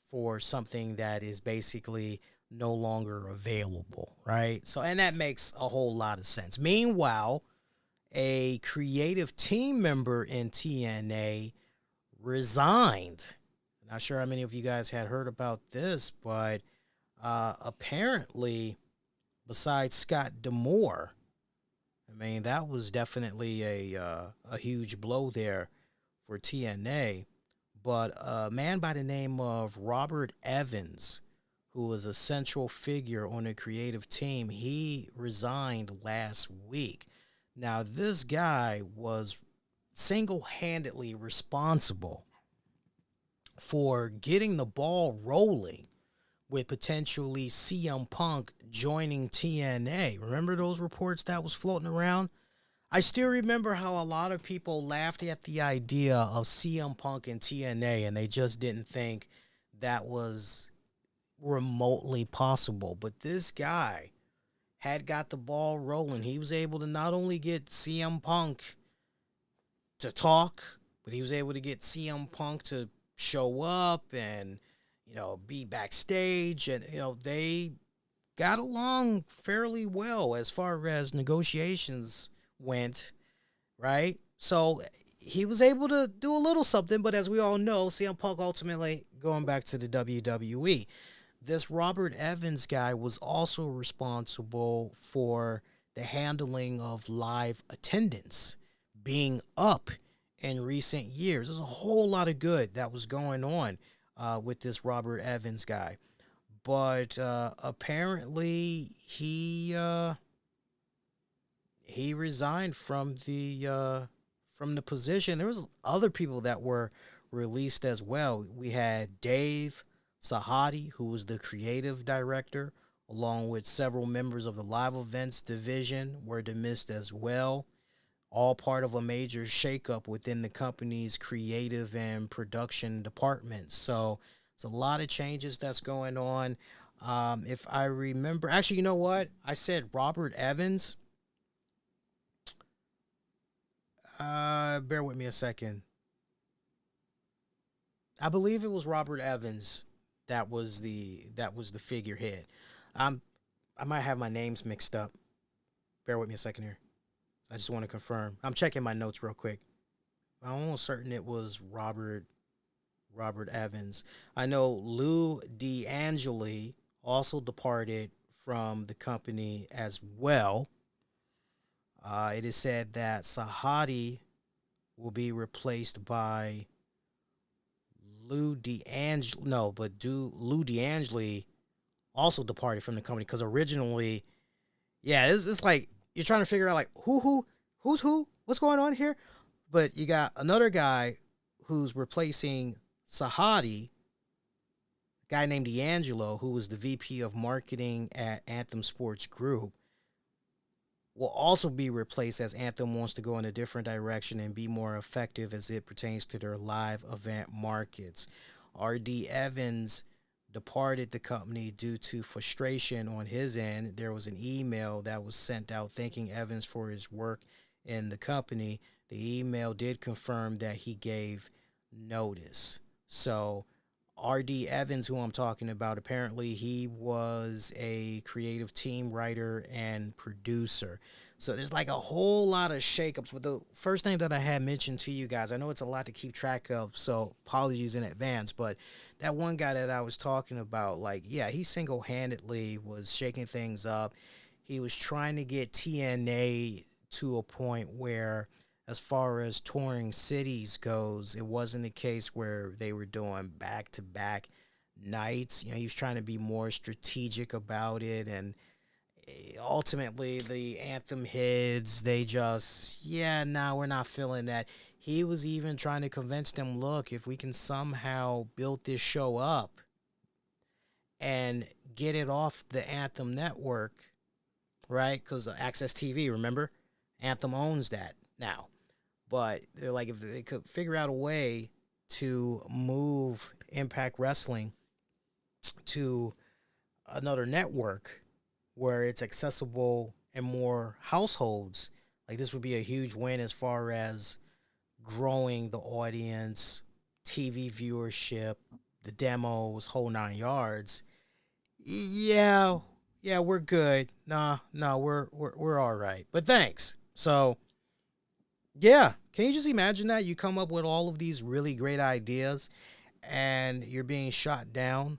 for something that is basically no longer available, right? So, and that makes a whole lot of sense. Meanwhile, a creative team member in TNA resigned. Not sure how many of you guys had heard about this, but apparently, besides Scott D'Amore, I mean that was definitely a huge blow there for TNA. But a man by the name of Robert Evans, who was a central figure on the creative team, he resigned last week. Now, this guy was single-handedly responsible for getting the ball rolling with potentially CM Punk joining TNA. Remember those reports that was floating around? I still remember how a lot of people laughed at the idea of CM Punk and TNA, and they just didn't think that was remotely possible. But this guy had got the ball rolling. He was able to not only get CM Punk to talk, but he was able to get CM Punk to show up and, be backstage. And, they got along fairly well as far as negotiations went, right? So he was able to do a little something, but as we all know, CM Punk ultimately going back to the WWE. This Robert Evans guy was also responsible for the handling of live attendance being up in recent years. There's a whole lot of good that was going on with this Robert Evans guy. But apparently he resigned from the position. There was other people that were released as well. We had Dave Sahadi, who was the creative director, along with several members of the live events division, were dismissed as well. All part of a major shakeup within the company's creative and production departments. So it's a lot of changes that's going on. If I remember, actually, you know what? I said Robert Evans. Bear with me a second. I believe it was Robert Evans that was the figurehead. I might have my names mixed up. Bear with me a second here. I just want to confirm. I'm checking my notes real quick. I'm almost certain it was Robert Evans. I know Lou D'Angeli also departed from the company as well. It is said that Sahadi will be replaced by Lou D'Angelo. No, but Lou D'Angeli also departed from the company because originally, yeah, it's like you're trying to figure out like who's who, what's going on here. But you got another guy who's replacing Sahadi, a guy named D'Angelo, who was the VP of marketing at Anthem Sports Group, will also be replaced as Anthem wants to go in a different direction and be more effective as it pertains to their live event markets. R.D. Evans departed the company due to frustration on his end. There was an email that was sent out thanking Evans for his work in the company. The email did confirm that he gave notice. So R.D. Evans, who I'm talking about, apparently he was a creative team writer and producer. So there's like a whole lot of shakeups. But the first thing that I had mentioned to you guys, I know it's a lot to keep track of, so apologies in advance, but that one guy that I was talking about, like, yeah, he single-handedly was shaking things up. He was trying to get TNA to a point where, as far as touring cities goes, it wasn't a case where they were doing back-to-back nights. He was trying to be more strategic about it, and ultimately the Anthem heads, they just, yeah, no, we're not feeling that. He was even trying to convince them, look, if we can somehow build this show up and get it off the Anthem network, right? Because Access TV, remember? Anthem owns that now. But they're like, if they could figure out a way to move Impact Wrestling to another network where it's accessible in more households, like this would be a huge win as far as growing the audience, TV viewership, the demos, whole 9 yards. Yeah, we're good. No, we're all right. But thanks. So, yeah, can you just imagine that? You come up with all of these really great ideas and you're being shot down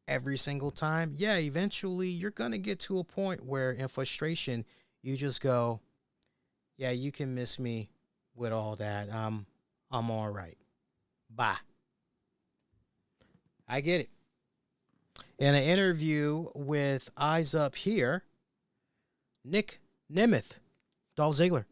every single time. Yeah, eventually you're going to get to a point where in frustration, you just go, yeah, you can miss me with all that. I'm all right. Bye. I get it. In an interview with Eyes Up Here, Nick Nemeth, Dolph Ziggler,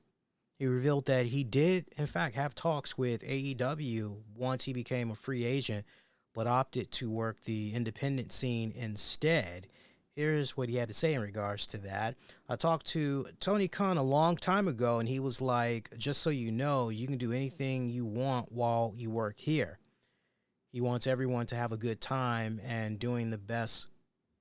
he revealed that he did, in fact, have talks with AEW once he became a free agent, but opted to work the independent scene instead. Here's what he had to say in regards to that. I talked to Tony Khan a long time ago, and he was like, just so you know, you can do anything you want while you work here. He wants everyone to have a good time and doing the best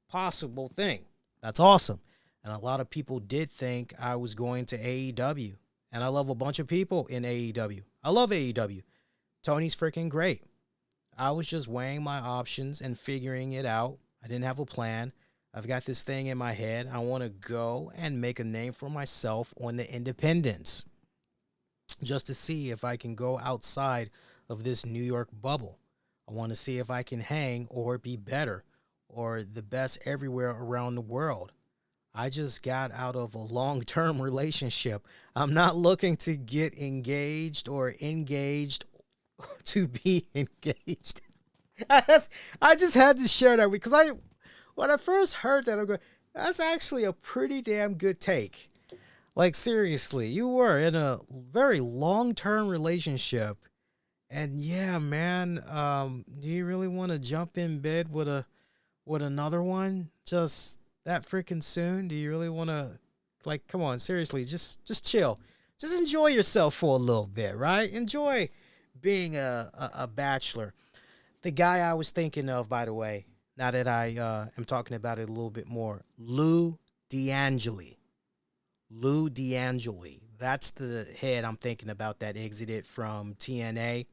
possible thing. That's awesome. And a lot of people did think I was going to AEW. And I love a bunch of people in AEW. I love AEW. Tony's freaking great. I was just weighing my options and figuring it out. I didn't have a plan. I've got this thing in my head. I want to go and make a name for myself on the independents, just to see if I can go outside of this New York bubble. I want to see if I can hang or be better or the best everywhere around the world. I just got out of a long-term relationship. I'm not looking to get engaged or engaged to be engaged. I just had to share that because when I first heard that, I'm going, that's actually a pretty damn good take. Like, seriously, you were in a very long-term relationship. And yeah, man, do you really want to jump in bed with another one just that freaking soon? Do you really want to, like, come on, seriously, just chill. Just enjoy yourself for a little bit, right? Enjoy being a bachelor. The guy I was thinking of, by the way, now that I am talking about it a little bit more, Lou D'Angeli. Lou D'Angeli. That's the head I'm thinking about that exited from TNA.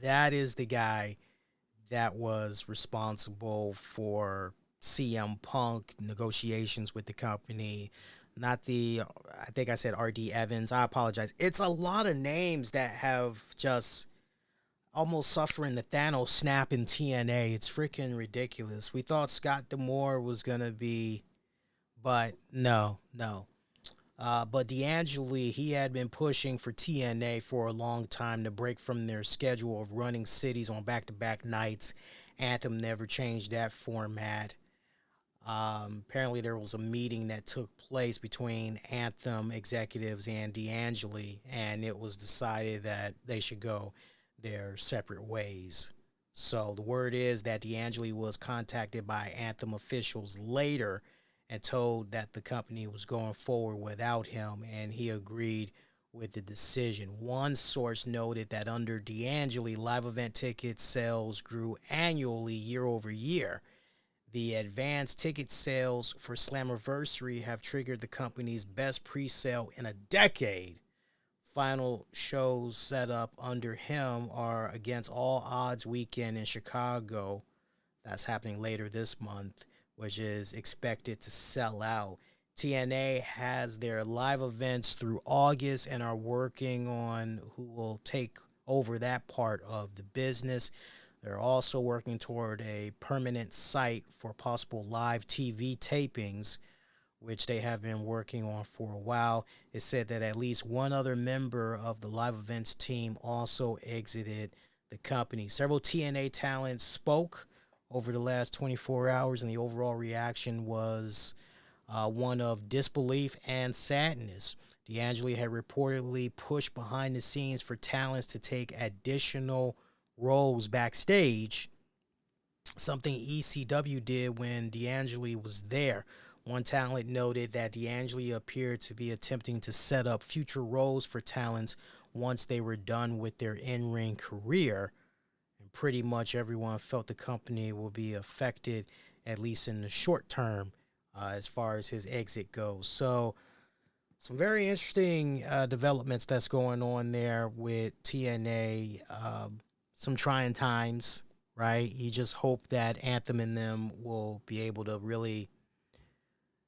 That is the guy that was responsible for CM Punk negotiations with the company. Not the, I think I said RD Evans. I apologize. It's a lot of names that have just almost suffering the Thanos snap in TNA. It's freaking ridiculous. We thought Scott D'Amore was going to be, but no. But D'Angeli, he had been pushing for TNA for a long time to break from their schedule of running cities on back-to-back nights. Anthem never changed that format. Apparently there was a meeting that took place between Anthem executives and D'Angeli, and it was decided that they should go their separate ways. So the word is that D'Angeli was contacted by Anthem officials later and told that the company was going forward without him, and he agreed with the decision. One source noted that under D'Angeli, live event ticket sales grew annually year over year. The advanced ticket sales for Slammiversary have triggered the company's best pre-sale in a decade. Final shows set up under him are Against All Odds weekend in Chicago. That's happening later this month, which is expected to sell out. TNA has their live events through August and are working on who will take over that part of the business. They're also working toward a permanent site for possible live TV tapings, which they have been working on for a while. It said that at least one other member of the live events team also exited the company. Several TNA talents spoke over the last 24 hours, and the overall reaction was one of disbelief and sadness. D'Angelo had reportedly pushed behind the scenes for talents to take additional roles backstage, something ECW did when D'Angelo was there. One talent noted that D'Angelo appeared to be attempting to set up future roles for talents once they were done with their in-ring career. And pretty much everyone felt the company will be affected, at least in the short term, as far as his exit goes. So some very interesting developments that's going on there with TNA. Some trying times, right? You just hope that Anthem and them will be able to really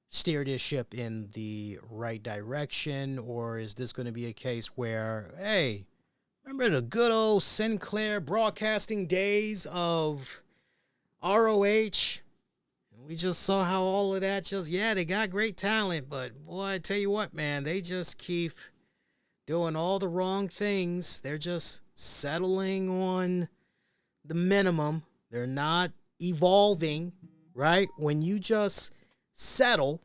steer this ship in the right direction, or is this going to be a case where, hey, remember the good old Sinclair broadcasting days of ROH? We just saw how all of that they got great talent, but boy, I tell you what, man, they just keep doing all the wrong things. They're just settling on the minimum. They're not evolving, right? When you just settle,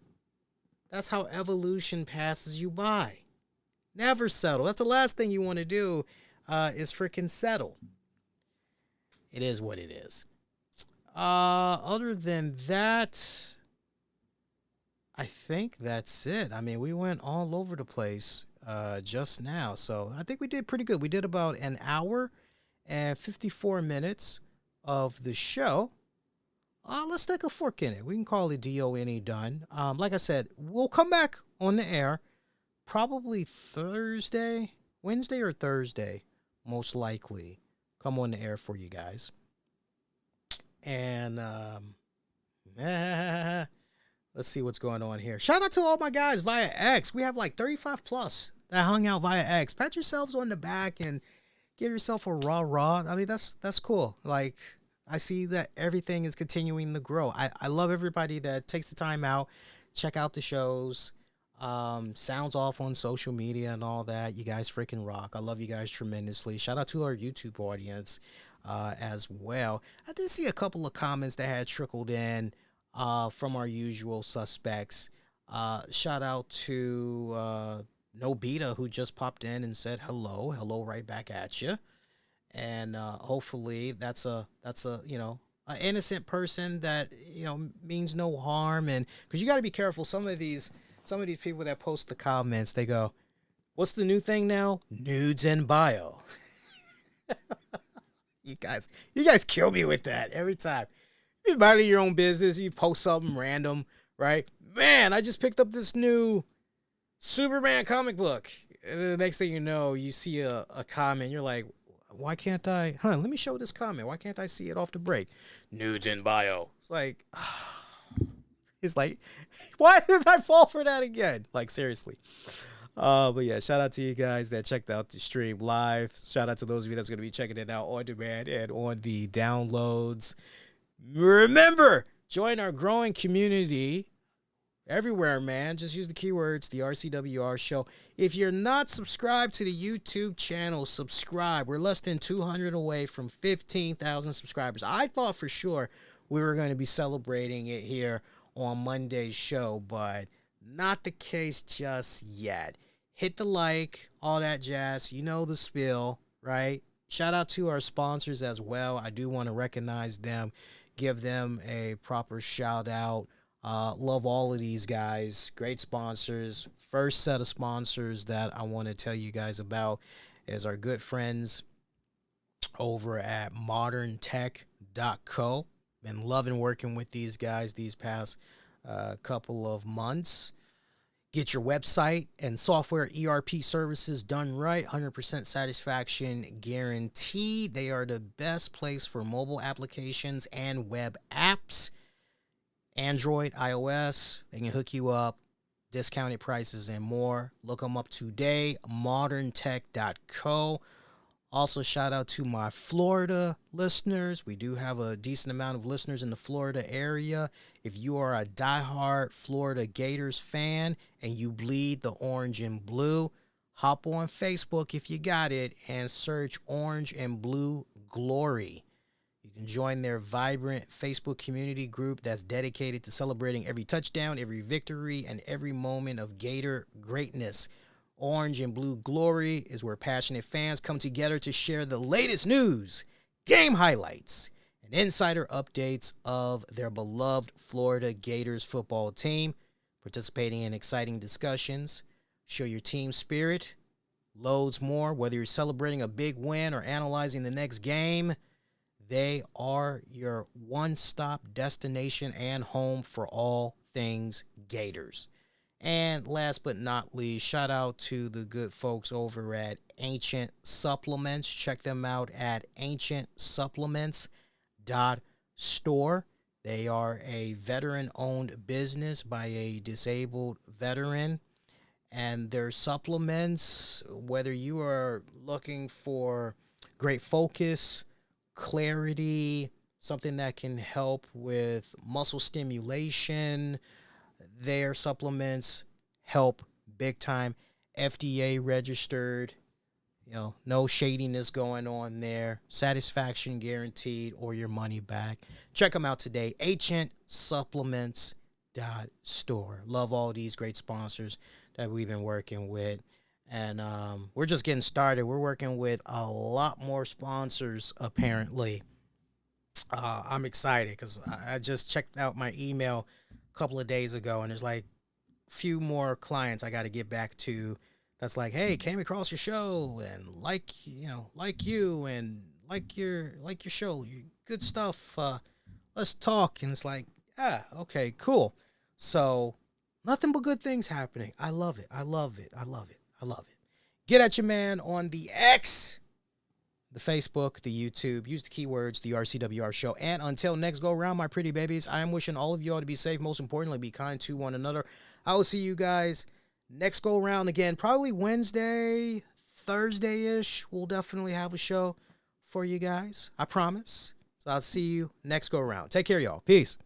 that's how evolution passes you by. Never settle. That's the last thing you want to do, is freaking settle. It is what it is. Other than that, I think that's it. I mean, we went all over the place just now, so I think we did pretty good. We did about an hour and 54 minutes of the show. Let's stick a fork in it. We can call it DONE done. Like I said, we'll come back on the air probably Wednesday or Thursday, most likely. Come on the air for you guys. And let's see what's going on here. Shout out to all my guys via X. We have like 35 plus that hung out via X. Pat yourselves on the back and give yourself a raw. I mean, that's cool. Like, I see that everything is continuing to grow. I love everybody that takes the time out, check out the shows, sounds off on social media and all that. You guys freaking rock. I love you guys tremendously. Shout out to our YouTube audience as well. I did see a couple of comments that had trickled in from our usual suspects. Shout out to Nobita, who just popped in and said hello right back at you. And hopefully that's a an innocent person that means no harm. And because you got to be careful, some of these people that post the comments, they go, "What's the new thing now? Nudes in bio." You guys kill me with that every time. You mind your own business. You post something random, right? Man, I just picked up this new Superman comic book. And the next thing you know, you see a comment. You're like, why can't I? Let me show this comment. Why can't I see it off the break? Nudes in bio. It's like, why did I fall for that again? Like, seriously. But yeah, shout out to you guys that checked out the stream live. Shout out to those of you that's going to be checking it out on demand and on the downloads. Remember, join our growing community everywhere, man. Just use the keywords, the RCWR show. If you're not subscribed to the YouTube channel, subscribe. We're less than 200 away from 15,000 subscribers. I thought for sure we were going to be celebrating it here on Monday's show, but not the case just yet. Hit the like, all that jazz. You know the spiel, right? Shout out to our sponsors as well. I do want to recognize them, give them a proper shout out. Love all of these guys. Great sponsors. First set of sponsors that I want to tell you guys about is our good friends over at moderntech.co. Been loving working with these guys these past couple of months. Get your website and software ERP services done right. 100% satisfaction guaranteed. They are the best place for mobile applications and web apps. Android, iOS, they can hook you up, discounted prices and more. Look them up today, moderntech.co. Also, shout out to my Florida listeners. We do have a decent amount of listeners in the Florida area. If you are a diehard Florida Gators fan and you bleed the orange and blue, hop on Facebook if you got it and search Orange and Blue Glory. You can join their vibrant Facebook community group that's dedicated to celebrating every touchdown, every victory, and every moment of Gator greatness. Orange and Blue Glory is where passionate fans come together to share the latest news, game highlights, and insider updates of their beloved Florida Gators football team, participating in exciting discussions. Show your team spirit. Loads more. Whether you're celebrating a big win or analyzing the next game, they are your one-stop destination and home for all things Gators. And last but not least, shout out to the good folks over at Ancient Supplements. Check them out at ancientsupplements.store. They are a veteran-owned business by a disabled veteran. And their supplements, whether you are looking for great focus, clarity, something that can help with muscle stimulation, their supplements help big time. FDA registered, no shadiness going on there. Satisfaction guaranteed or your money back. Check them out today. ancientsupplements.store. Love all these great sponsors that we've been working with. And we're just getting started. We're working with a lot more sponsors, apparently. I'm excited because I just checked out my email a couple of days ago, and there's like a few more clients I got to get back to that's like, hey, came across your show and like your show, you good stuff. Let's talk. And it's like, okay, cool. So nothing but good things happening. I love it. I love it. I love it. I love it. Get at your man on the X, the Facebook, the YouTube. Use the keywords, the RCWR show. And until next go around, my pretty babies, I am wishing all of you all to be safe. Most importantly, be kind to one another. I will see you guys next go around again, probably Wednesday, Thursday-ish. We'll definitely have a show for you guys. I promise. So I'll see you next go around. Take care, y'all. Peace.